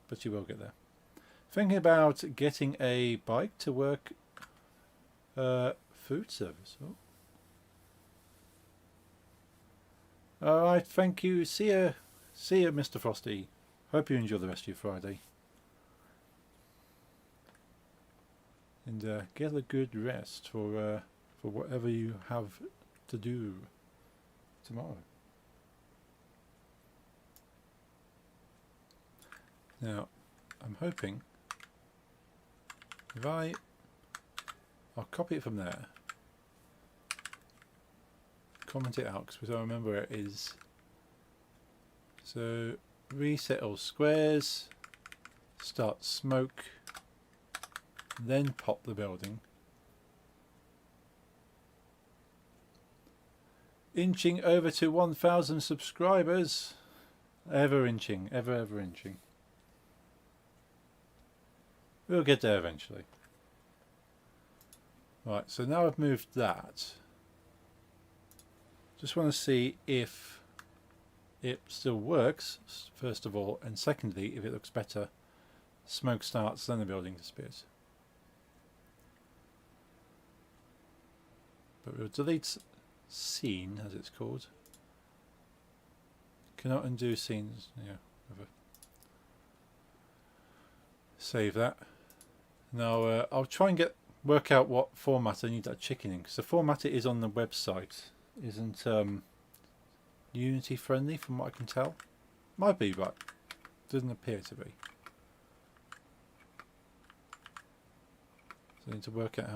Speaker 1: but you will get there. Thinking about getting a bike to work food service. Oh. Alright, thank you. See ya, Mr. Frosty. Hope you enjoy the rest of your Friday. And get a good rest for whatever you have to do tomorrow. Now, I'm hoping if I'll copy it from there, comment it out because I remember where it is. So reset all squares, start smoke, then pop the building. Inching over to 1,000 subscribers. Ever inching, ever inching. We'll get there eventually. Right, so now I've moved that. Just want to see if it still works, first of all, and secondly, if it looks better. Smoke starts, then the building disappears. But we'll delete scene, as it's called. Cannot undo scenes. Yeah, save that. Now I'll try and work out what format I need that chicken in, because the format it is on the website isn't Unity friendly from what I can tell. Might be, but doesn't appear to be. So I need to work out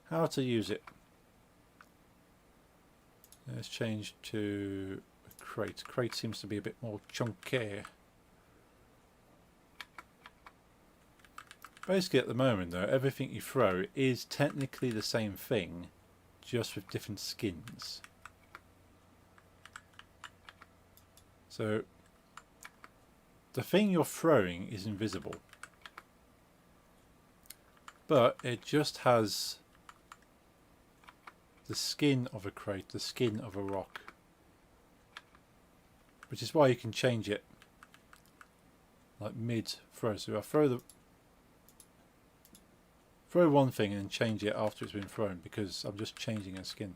Speaker 1: how to use it. Let's change to a crate. Crate seems to be a bit more chunky. Basically at the moment though, everything you throw is technically the same thing, just with different skins. So the thing you're throwing is invisible, but it just has the skin of a crate, the skin of a rock, which is why you can change it like mid throw. So I throw one thing and change it after it's been thrown, because I'm just changing a skin.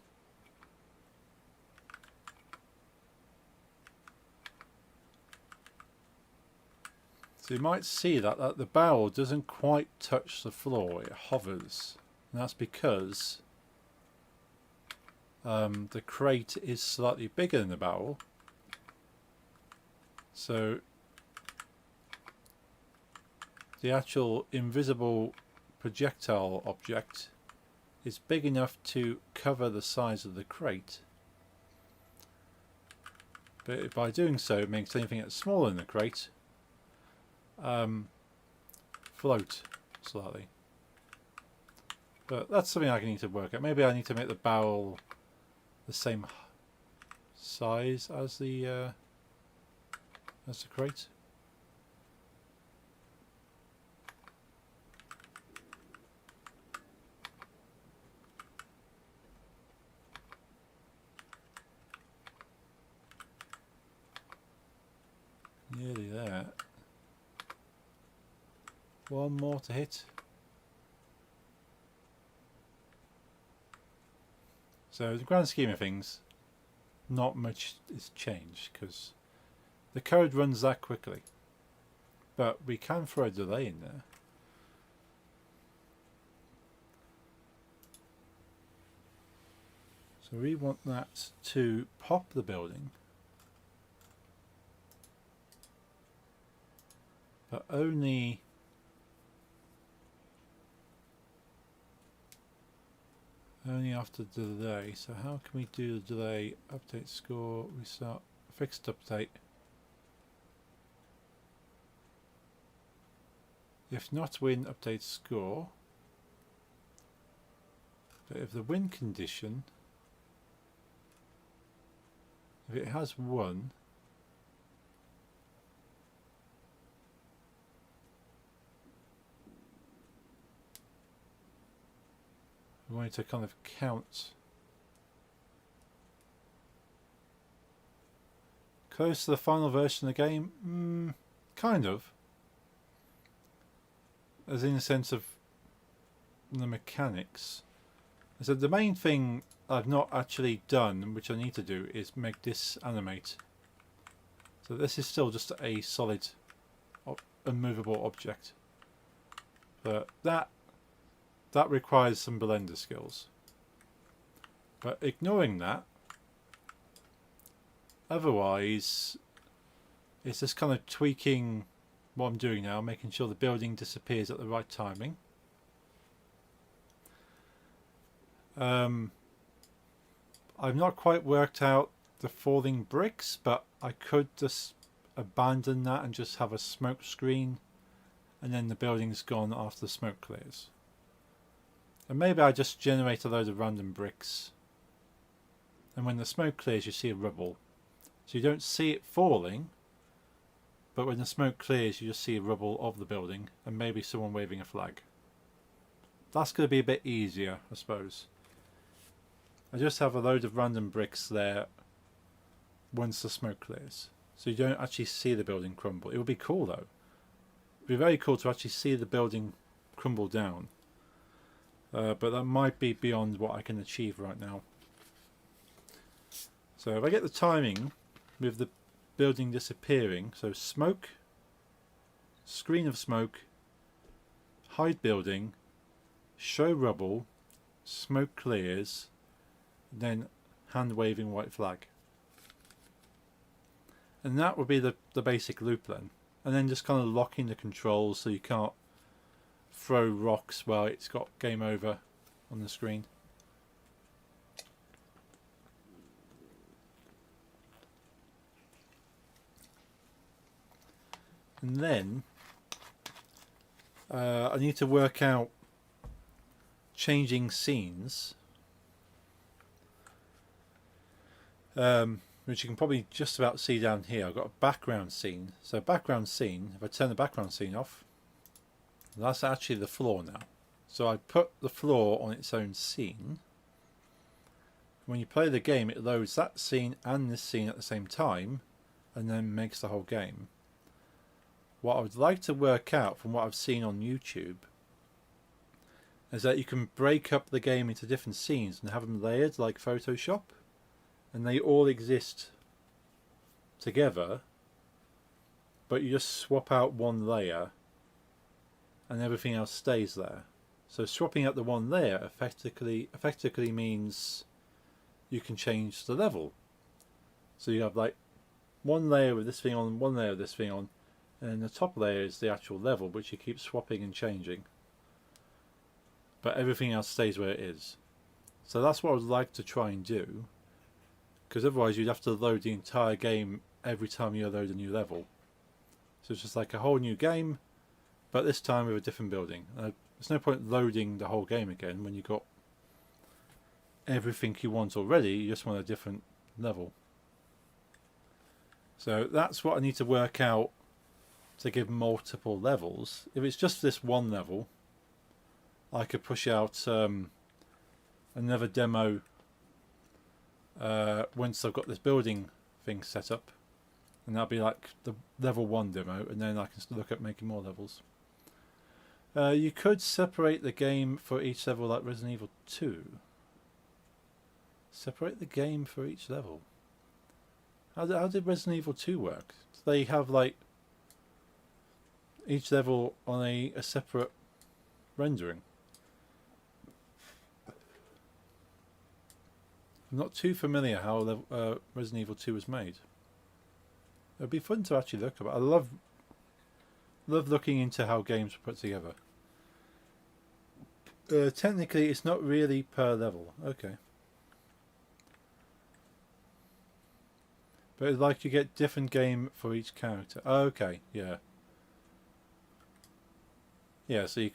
Speaker 1: So you might see that the barrel doesn't quite touch the floor, it hovers, and that's because the crate is slightly bigger than the barrel, so the actual invisible projectile object is big enough to cover the size of the crate, but by doing so it makes anything that's smaller than the crate float slightly. But that's something I need to work out. Maybe I need to make the barrel the same size as the crate. One more to hit. So in the grand scheme of things, not much is changed because the code runs that quickly. But we can throw a delay in there. So we want that to pop the building, but only after the delay. So how can we do the delay? Update score, we start fixed update. If not win, update score. But if the win condition, if it has won, we want to kind of count close to the final version of the game. Kind of, as in the sense of the mechanics. So the main thing I've not actually done, which I need to do, is make this animate. So this is still just a solid unmovable object, but that requires some Blender skills. But ignoring that, otherwise it's just kind of tweaking what I'm doing now, making sure the building disappears at the right timing. I've not quite worked out the falling bricks, but I could just abandon that and just have a smoke screen, and then the building's gone after the smoke clears. And maybe I just generate a load of random bricks, and when the smoke clears you see a rubble. So you don't see it falling, but when the smoke clears you just see a rubble of the building and maybe someone waving a flag. That's going to be a bit easier, I suppose. I just have a load of random bricks there once the smoke clears, so you don't actually see the building crumble. It would be cool though. It would be very cool to actually see the building crumble down. But that might be beyond what I can achieve right now. So if I get the timing with the building disappearing, so smoke, screen of smoke, hide building, show rubble, smoke clears, then hand waving white flag. And that would be the basic loop then. And then just kind of locking the controls so you can't throw rocks while it's got game over on the screen. And then I need to work out changing scenes, which you can probably just about see down here. I've got a background scene. So background scene, if I turn the background scene off, that's actually the floor now. So I put the floor on its own scene. When you play the game, it loads that scene and this scene at the same time, and then makes the whole game. What I would like to work out from what I've seen on YouTube is that you can break up the game into different scenes and have them layered like Photoshop, and they all exist together, but you just swap out one layer and everything else stays there. So swapping out the one layer effectively means you can change the level. So you have like one layer with this thing on, one layer with this thing on, and then the top layer is the actual level, which you keep swapping and changing. But everything else stays where it is. So that's what I would like to try and do, because otherwise you'd have to load the entire game every time you load a new level. So it's just like a whole new game, but this time with a different building. There's no point loading the whole game again when you've got everything you want already. You just want a different level. So that's what I need to work out to give multiple levels. If it's just this one level, I could push out another demo once I've got this building thing set up, and that'll be like the level 1 demo, and then I can look at making more levels. You could separate the game for each level like Resident Evil 2. Separate the game for each level. How did Resident Evil 2 work? Do they have like each level on a separate rendering? I'm not too familiar how Resident Evil 2 was made. It'd be fun to actually look at. I love looking into how games are put together. Technically, it's not really per level. Okay. But it's like you get different game for each character. Okay, yeah. Yeah, so you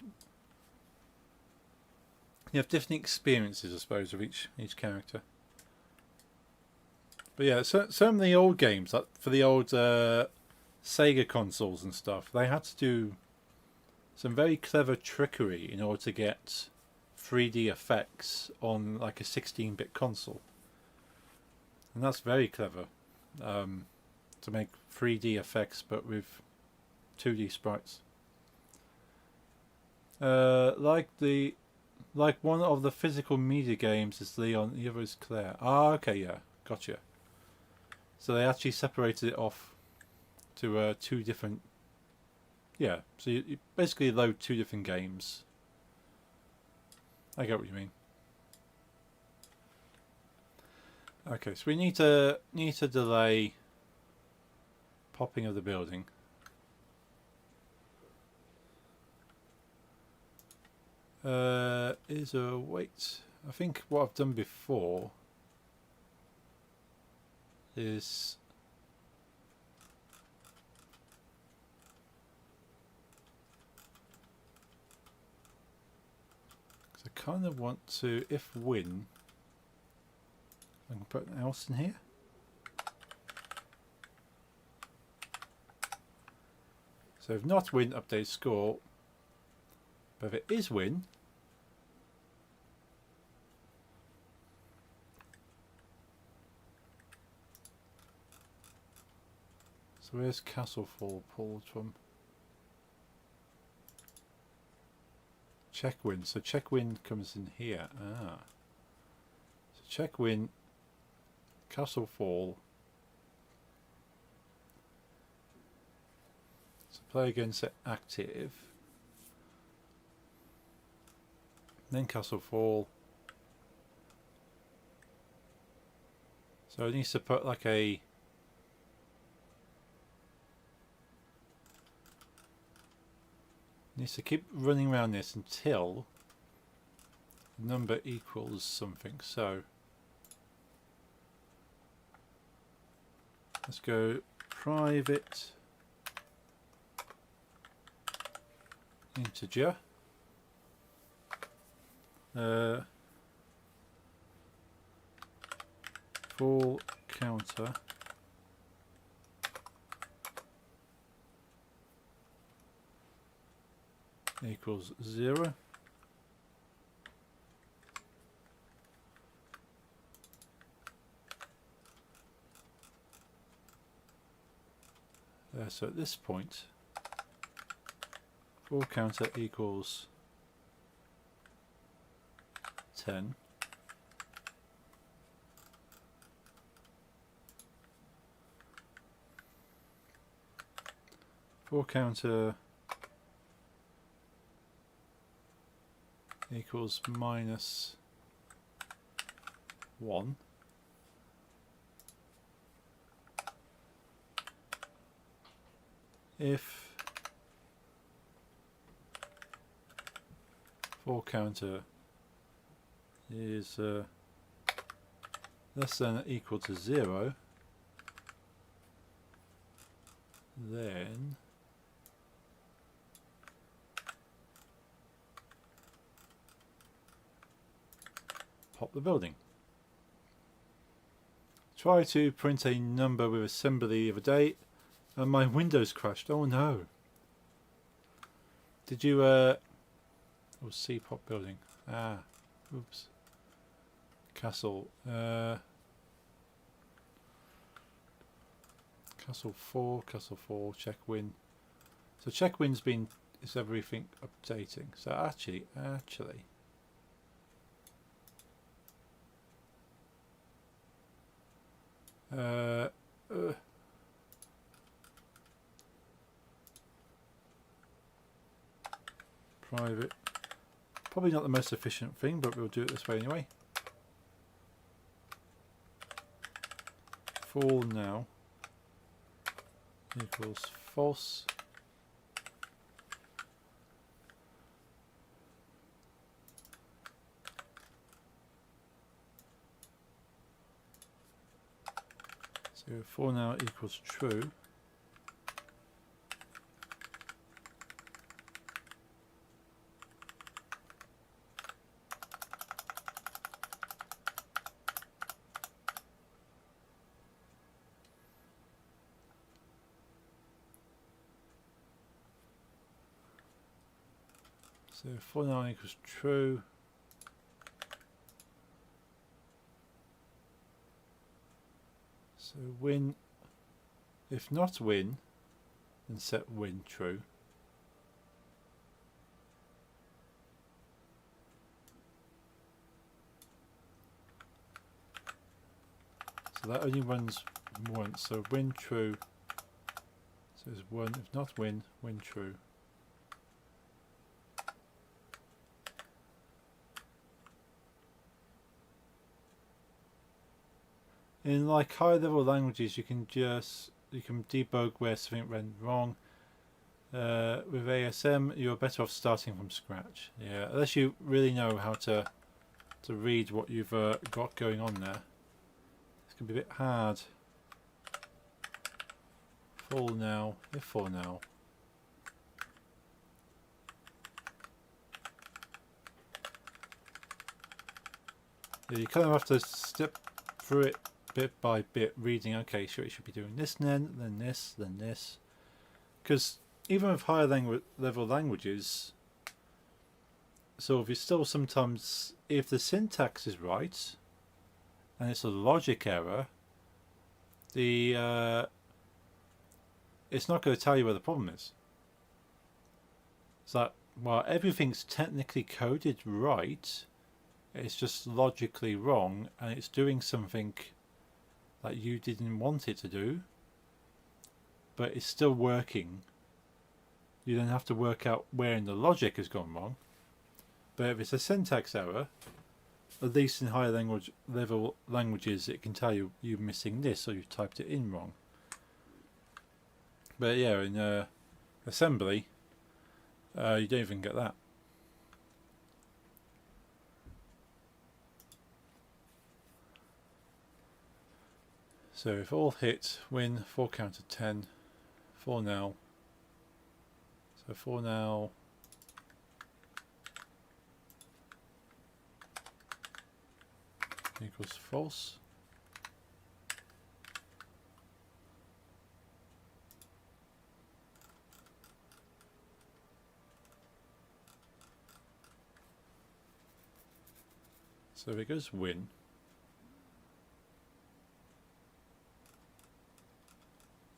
Speaker 1: have different experiences, I suppose, of each character. But yeah, so some of the old games, like for the old Sega consoles and stuff, they had to do some very clever trickery in order to get 3D effects on like a 16-bit console. And that's very clever. To make 3D effects but with 2D sprites. Like one of the physical media games is Leon, the other is Claire. Ah, okay, yeah, gotcha. So they actually separated it off to two different. Yeah, so you basically load two different games. I get what you mean. Okay, so we need to delay popping of the building. Is a wait. I think what I've done before is I kind of want to, if win, I can put an else in here. So if not win, update score. But if it is win, so where's Castlefall pulled from? Check win. So check win comes in here. Ah. So check win, Castlefall. So play against it active. Then Castlefall. So it needs to put like a needs to keep running around this until the number equals something. So let's go private integer. Full counter equals 0. So at this point, full counter equals 10. Full counter equals minus 1. If full counter is less than or equal to 0, then pop the building. Try to print a number with assembly the other day and my Windows crashed. Oh no. Did you oh, C pop building. Ah, oops. Castle Castle 4, check win. So check win's been is everything updating? So actually, private, probably not the most efficient thing, but we'll do it this way anyway. Full now equals false. So for now equals true. So for now equals true. So win, if not win, then set win true. So that only runs once, so win true. So it's one, if not win, win true. In like high level languages, you can debug where something went wrong. With ASM, you're better off starting from scratch. Yeah, unless you really know how to read what you've got going on there. It's gonna be a bit hard. Full now, if full now. Yeah, you kind of have to step through it bit by bit, reading, okay, sure, it should be doing this then this, then this. Because even with higher level languages, so if you still sometimes, if the syntax is right, and it's a logic error, it's not going to tell you where the problem is. It's like, well, everything's technically coded right, it's just logically wrong, and it's doing something that you didn't want it to do, but it's still working. You then have to work out where in the logic has gone wrong. But if it's a syntax error, at least in higher level languages, it can tell you you're missing this or you've typed it in wrong. But yeah, in assembly, you don't even get that. So if all hit, win, 4 counter 10, 4 now. So 4 now. Equals false. So if it goes win,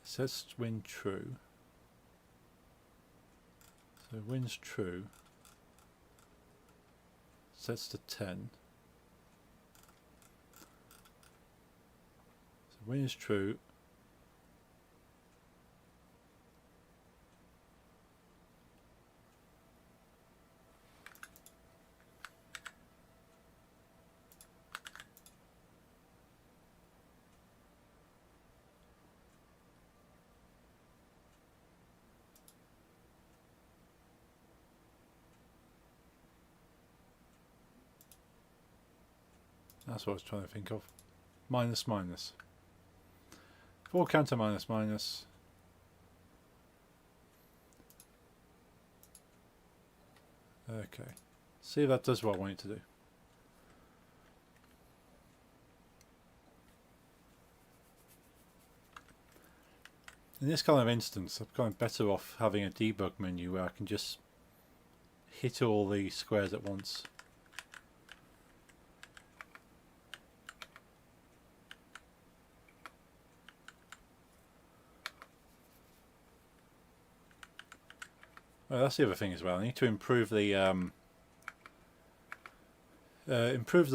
Speaker 1: sets win true. So win's true. Sets to 10. So win is true. That's what I was trying to think of. Minus, minus. 4 counter minus, minus. Okay. See if that does what I want it to do. In this kind of instance, I'm kind of better off having a debug menu where I can just hit all the squares at once. Well, that's the other thing as well. I need to improve the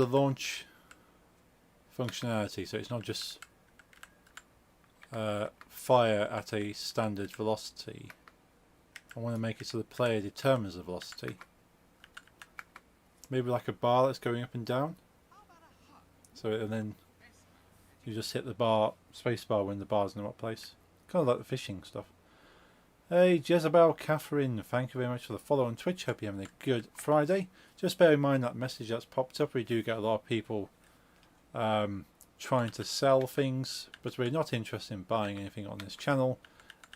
Speaker 1: launch functionality, so it's not just fire at a standard velocity. I want to make it so the player determines the velocity. Maybe like a bar that's going up and down. So and then you just hit the bar, space bar when the bar's in the right place. Kind of like the fishing stuff. Hey Jezebel Catherine, thank you very much for the follow on Twitch. Hope you're having a good Friday. Just bear in mind that message that's popped up. We do get a lot of people trying to sell things, but we're not interested in buying anything on this channel.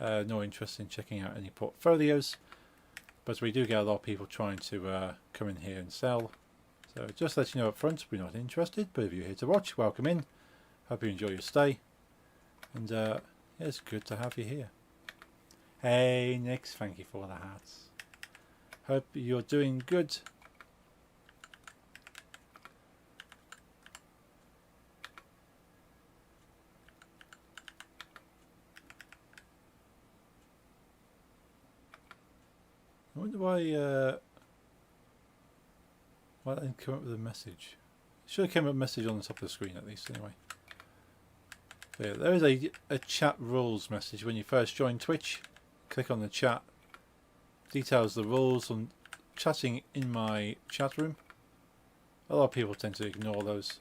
Speaker 1: No interest in checking out any portfolios. But we do get a lot of people trying to come in here and sell. So just let you know up front, we're not interested. But if you're here to watch, welcome in. Hope you enjoy your stay. And yeah, it's good to have you here. Hey Nix, thank you for the hats. Hope you're doing good. I wonder why I didn't come up with a message. Should have came up with a message on the top of the screen at least anyway. So yeah, there is a chat rules message when you first join Twitch. Click on the chat. Details the rules on chatting in my chat room. A lot of people tend to ignore those.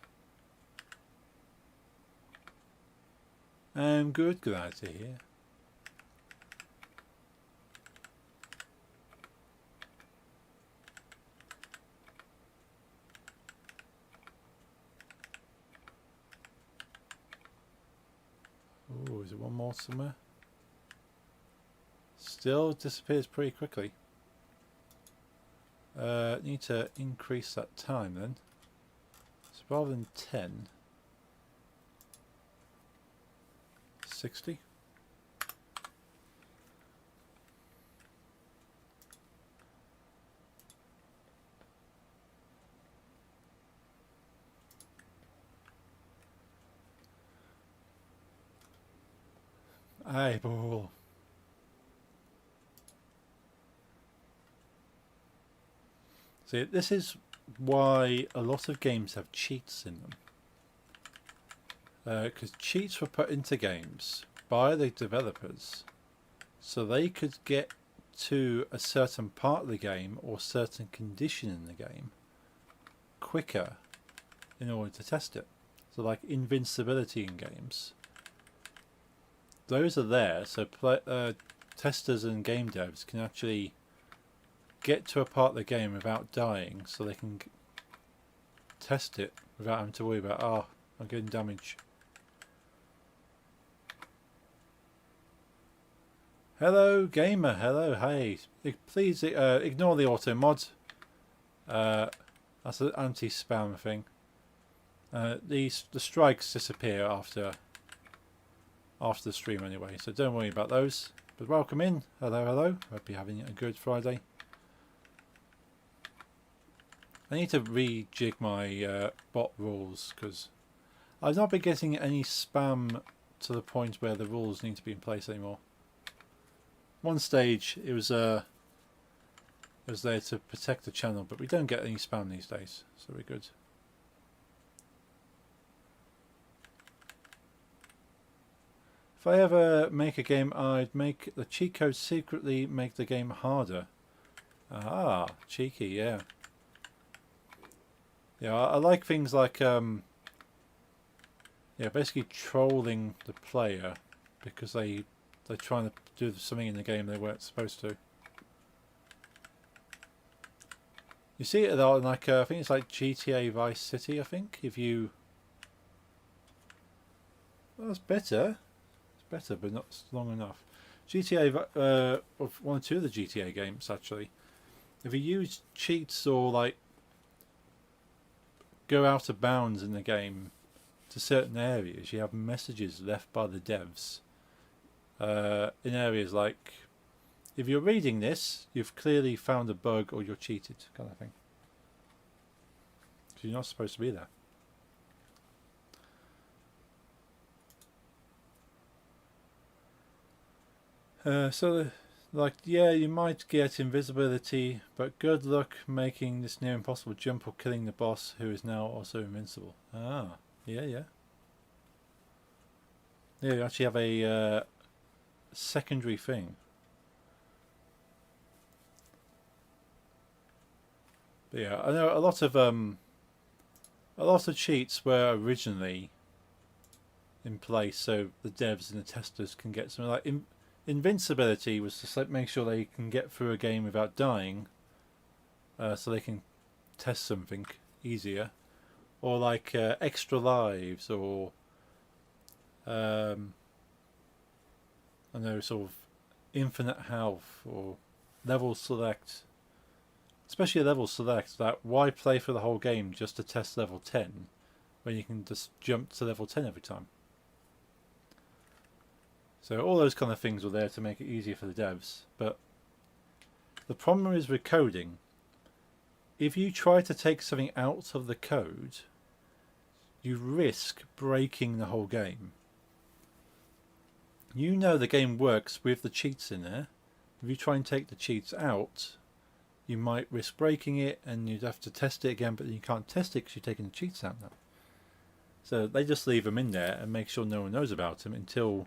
Speaker 1: Good, glad to hear. Oh, is there one more somewhere? Still disappears pretty quickly. Need to increase that time then. So rather than 10, 60. Eyeball. See, this is why a lot of games have cheats in them. Because cheats were put into games by the developers so they could get to a certain part of the game or certain condition in the game quicker in order to test it. So like invincibility in games. Those are there so testers and game devs can actually get to a part of the game without dying so they can test it without having to worry about, oh, I'm getting damage. Hello gamer, hello, hey. Please ignore the auto mod. That's an anti-spam thing. The strikes disappear after the stream anyway, so don't worry about those. But welcome in. Hello, hello. Hope you're having a good Friday. I need to rejig my bot rules because I've not been getting any spam to the point where the rules need to be in place anymore. One stage it was there to protect the channel, but we don't get any spam these days, so we're good. If I ever make a game, I'd make the cheat code secretly make the game harder. Ah, cheeky, yeah. Yeah, I like things like yeah, basically trolling the player because they're trying to do something in the game they weren't supposed to. You see it though, like I think it's like GTA Vice City. I think if you, well, that's better. It's better, but not long enough. GTA, one or two of the GTA games actually. If you use cheats or like go out of bounds in the game to certain areas, you have messages left by the devs in areas like, if you're reading this, you've clearly found a bug or you're cheated, kind of thing. So you're not supposed to be there. So Like, yeah, you might get invisibility, but good luck making this near impossible jump or killing the boss, who is now also invincible. Ah, yeah, yeah. Yeah, you actually have a secondary thing. But yeah, I know a lot of cheats were originally in place so the devs and the testers can get something like invincibility was to like make sure they can get through a game without dying, so they can test something easier, or like extra lives, or I know, sort of infinite health, or level select. Especially level select. That why play for the whole game just to test level 10 when you can just jump to level 10 every time. So all those kind of things were there to make it easier for the devs. But the problem is with coding. If you try to take something out of the code, you risk breaking the whole game. You know the game works with the cheats in there. If you try and take the cheats out, you might risk breaking it, and you'd have to test it again, but you can't test it because you're taking the cheats out now. So they just leave them in there and make sure no one knows about them until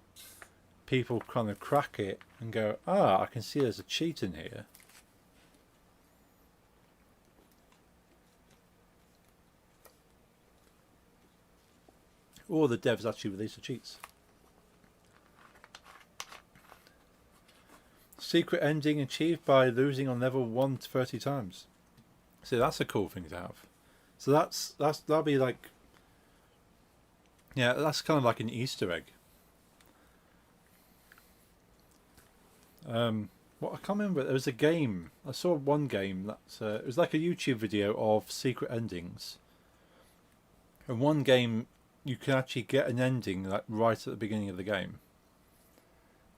Speaker 1: people kind of crack it and go, I can see there's a cheat in here. Or the devs actually release the cheats. Secret ending achieved by losing on level 1 30 times. See, that's a cool thing to have. So that'll be like, yeah, that's kind of like an Easter egg. Well, I can't remember. There was a game. I saw one game that it was like a YouTube video of secret endings. And one game, you can actually get an ending like right at the beginning of the game.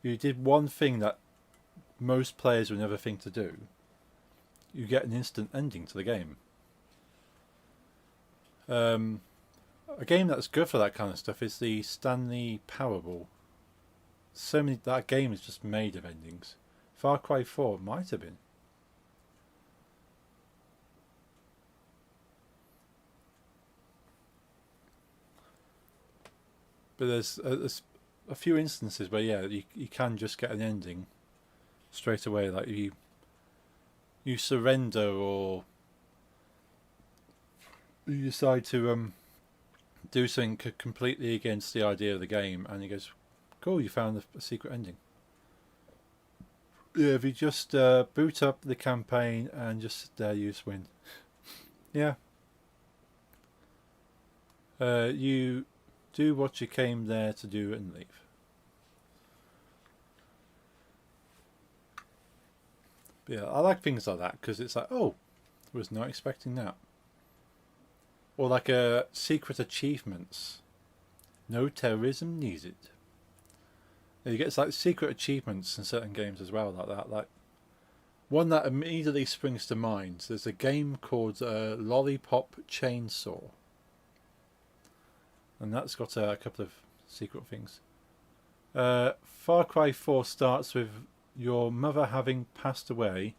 Speaker 1: You did one thing that most players would never think to do. You get an instant ending to the game. A game that's good for that kind of stuff is the Stanley Powerball. That game is just made of endings. Far Cry 4 might have been. But there's a few instances where you can just get an ending straight away, like you surrender, or you decide to do something completely against the idea of the game, and he goes, cool, you found a secret ending. Yeah, if you just boot up the campaign and just sit there, you just win. Yeah. You do what you came there to do and leave. But yeah, I like things like that because it's like, oh, was not expecting that. Or like secret achievements. No terrorism needed. You get like secret achievements in certain games as well, like that. Like one that immediately springs to mind. There's a game called Lollipop Chainsaw, and that's got a couple of secret things. Far Cry 4 starts with your mother having passed away,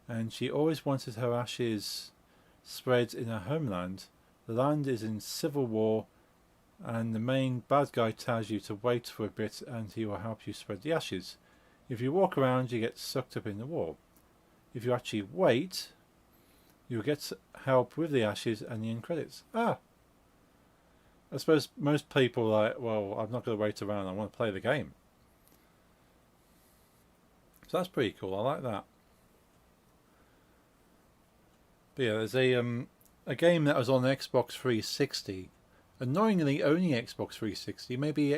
Speaker 1: and she always wanted her ashes spread in her homeland. The land is in civil war, and the main bad guy tells you to wait for a bit and he will help you spread the ashes. If you walk around, you get sucked up in the war. If you actually wait, you'll get help with the ashes and the end credits. I suppose most people are like, well, I'm not going to wait around, I want to play the game. So that's pretty cool, I like that. But yeah, there's a game that was on Xbox 360. Annoyingly, only Xbox 360. Maybe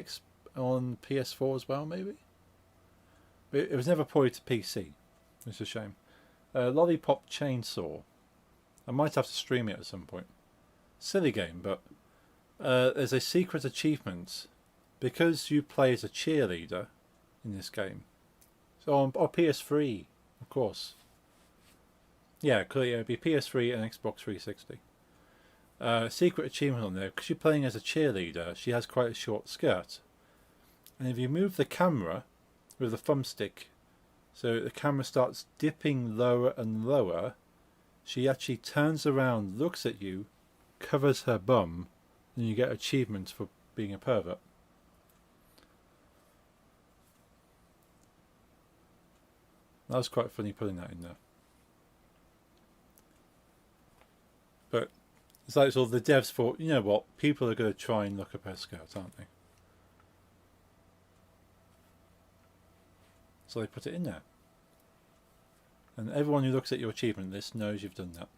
Speaker 1: on PS4 as well, maybe? But it was never ported to PC. It's a shame. Lollipop Chainsaw. I might have to stream it at some point. Silly game, but there's a secret achievement because you play as a cheerleader in this game. So on PS3, of course. Yeah, clearly it'd be PS3 and Xbox 360. Secret achievement on there, because you're playing as a cheerleader, she has quite a short skirt. And if you move the camera with the thumbstick So the camera starts dipping lower and lower. She actually turns around, looks at you, covers her bum, and you get achievements for being a pervert. That was quite funny putting that in there. But it's like all the devs thought, you know what, people are going to try and look up her skirt, aren't they? So they put it in there. And everyone who looks at your achievement list knows you've done that.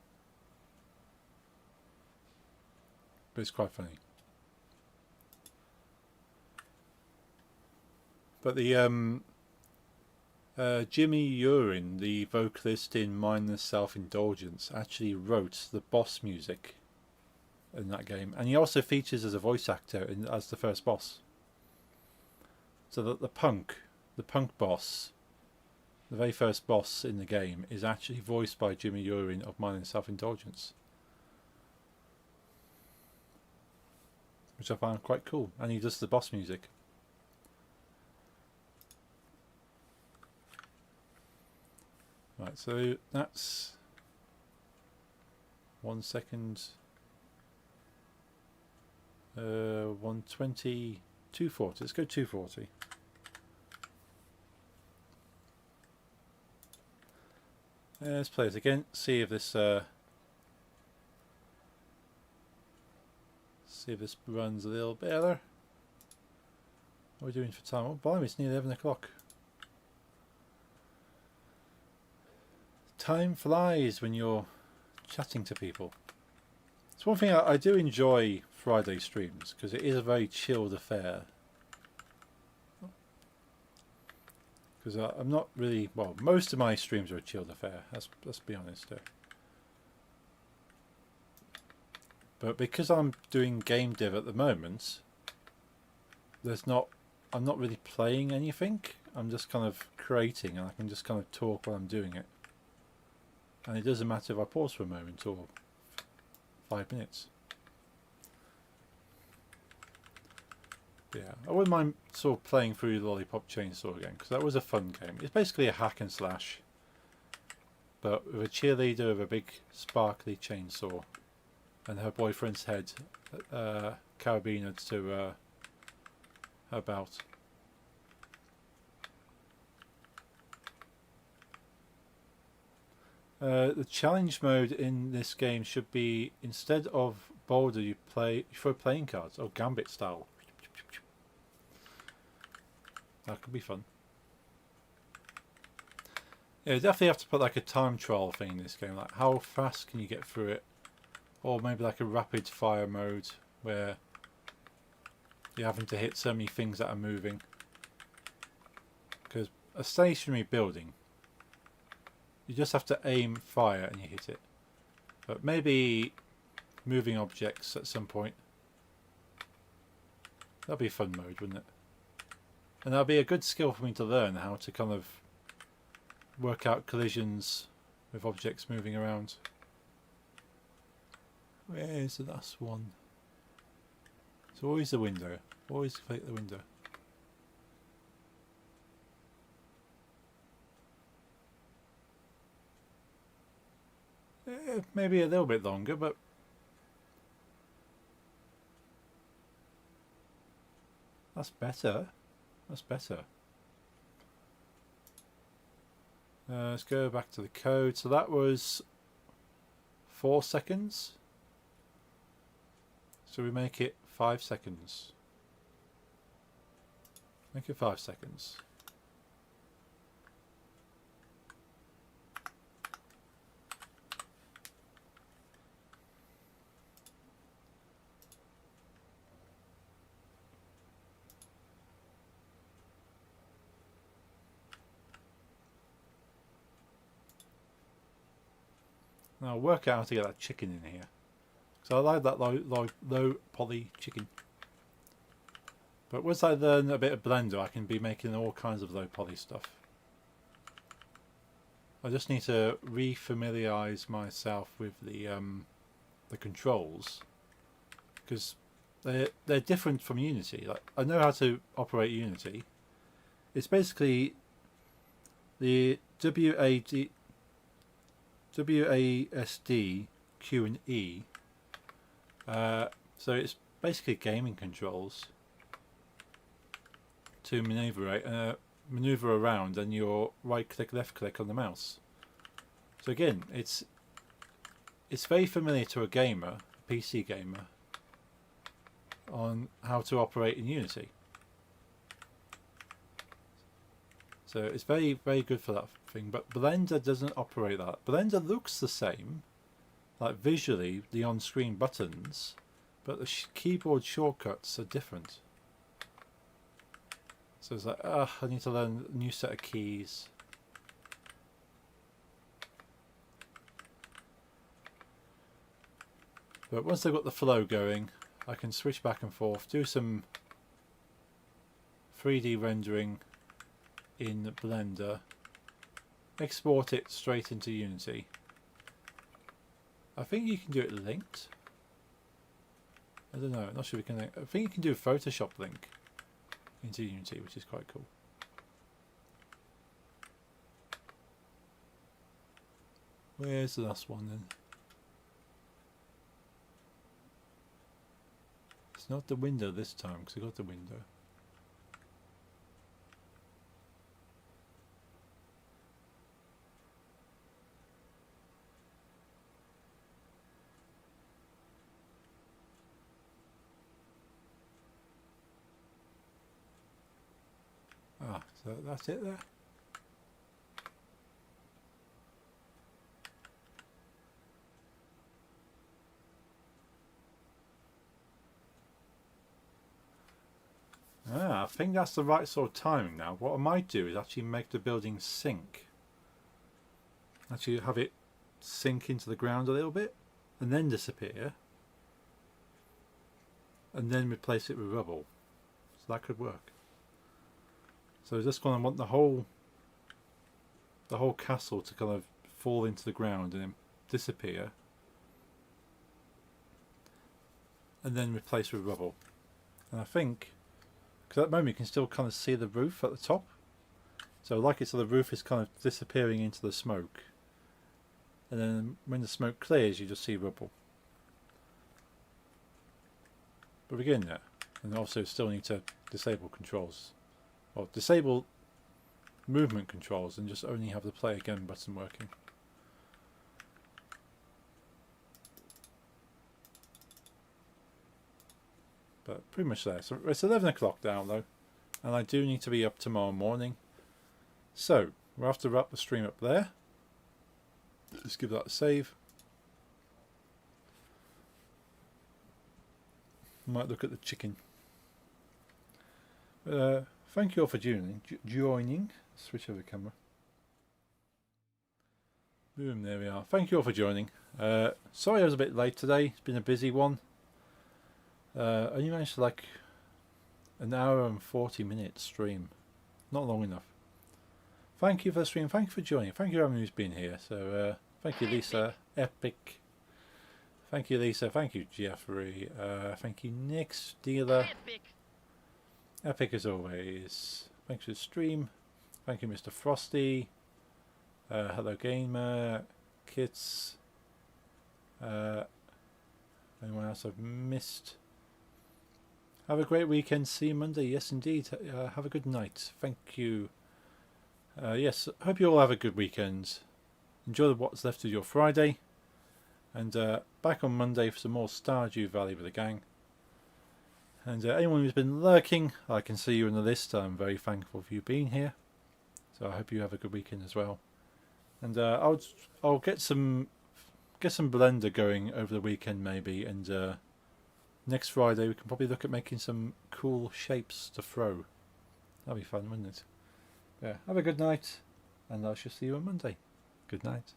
Speaker 1: But it's quite funny. But the Jimmy Urine, the vocalist in Mindless Self-Indulgence, actually wrote the boss music in that game, and he also features as a voice actor as the first boss. So that the punk boss, the very first boss in the game, is actually voiced by Jimmy Urine of Mindless Self-Indulgence, which I found quite cool, and he does the boss music. Right, so that's 1 second, 120, 240. Let's go 240. Let's play it again. See if this runs a little better. What are we doing for time? Oh, blimey, it's nearly 11 o'clock. Time flies when you're chatting to people. It's one thing I do enjoy Friday streams, because it is a very chilled affair. Because I'm not really, well, most of my streams are a chilled affair, let's be honest here. But because I'm doing game dev at the moment, I'm not really playing anything. I'm just kind of creating, and I can just kind of talk while I'm doing it. And it doesn't matter if I pause for a moment or 5 minutes. Yeah, I wouldn't mind sort of playing through Lollipop Chainsaw again, because that was a fun game. It's basically a hack and slash, but with a cheerleader with a big sparkly chainsaw and her boyfriend's head carabined to her belt. The challenge mode in this game should be, instead of boulder, you throw playing cards, or Gambit style. That could be fun. Yeah, you definitely have to put like a time trial thing in this game, like how fast can you get through it, or maybe like a rapid fire mode where you're having to hit so many things that are moving. Because a stationary building, you just have to aim fire and you hit it. But maybe moving objects at some point. That'd be a fun mode, wouldn't it? And that'd be a good skill for me to learn, how to kind of work out collisions with objects moving around. Where is the last one? It's always the window. Always click the window. Maybe a little bit longer, but that's better. That's better. Let's go back to the code. So that was 4 seconds. So we make it 5 seconds. Make it 5 seconds. Now I'll work out how to get that chicken in here. So I like that low poly chicken. But once I learn a bit of Blender, I can be making all kinds of low poly stuff. I just need to re-familiarize myself with the controls, because they're different from Unity. Like, I know how to operate Unity. It's basically the WASD Q and E. So it's basically gaming controls to maneuver around, and your right click, left click on the mouse. So again, it's very familiar to a gamer, a PC gamer, on how to operate in Unity. So it's very, very good for that thing. But Blender doesn't operate that. Blender looks the same, like visually, the on-screen buttons, but the keyboard shortcuts are different. So it's like, I need to learn a new set of keys. But once I've got the flow going, I can switch back and forth, do some 3D rendering in Blender, export it straight into Unity. I think you can do it linked. I don't know, I'm not sure we can. I think you can do a Photoshop link into Unity, which is quite cool. Where's the last one then? It's not the window this time, because I got the window. So that's it there. I think that's the right sort of timing now. What I might do is actually make the building sink. Actually have it sink into the ground a little bit and then disappear. And then replace it with rubble. So that could work. So this one I want the whole castle to kind of fall into the ground and then disappear. And then replace with rubble. And I think, because at the moment you can still kind of see the roof at the top. So I like it so the roof is kind of disappearing into the smoke. And then when the smoke clears you just see rubble. But we're getting there. And also still need to disable controls. Or disable movement controls and just only have the play again button working. But pretty much there. So it's 11 o'clock now though, and I do need to be up tomorrow morning. So we'll have to wrap the stream up there. Let's give that a save. Might look at the chicken. Thank you all for joining. Switch over the camera. Boom, there we are. Thank you all for joining. Sorry I was a bit late today. It's been a busy one. I only managed to like an hour and 40 minute stream. Not long enough. Thank you for the stream. Thank you for joining. Thank you everyone who's been here. So thank you Lisa. Epic. Thank you Lisa. Thank you Jeffrey. Thank you Nick. Steeler. Epic as always. Thanks for the stream. Thank you Mr. Frosty. Hello Gamer. Kits. Anyone else I've missed? Have a great weekend. See you Monday. Yes indeed. Have a good night. Thank you. Yes, hope you all have a good weekend. Enjoy what's left of your Friday. And back on Monday for some more Stardew Valley with the gang. And anyone who's been lurking, I can see you on the list. I'm very thankful for you being here. So I hope you have a good weekend as well. And I'll get some Blender going over the weekend maybe. And next Friday we can probably look at making some cool shapes to throw. That'll be fun, wouldn't it? Yeah. Have a good night, and I shall see you on Monday. Good night.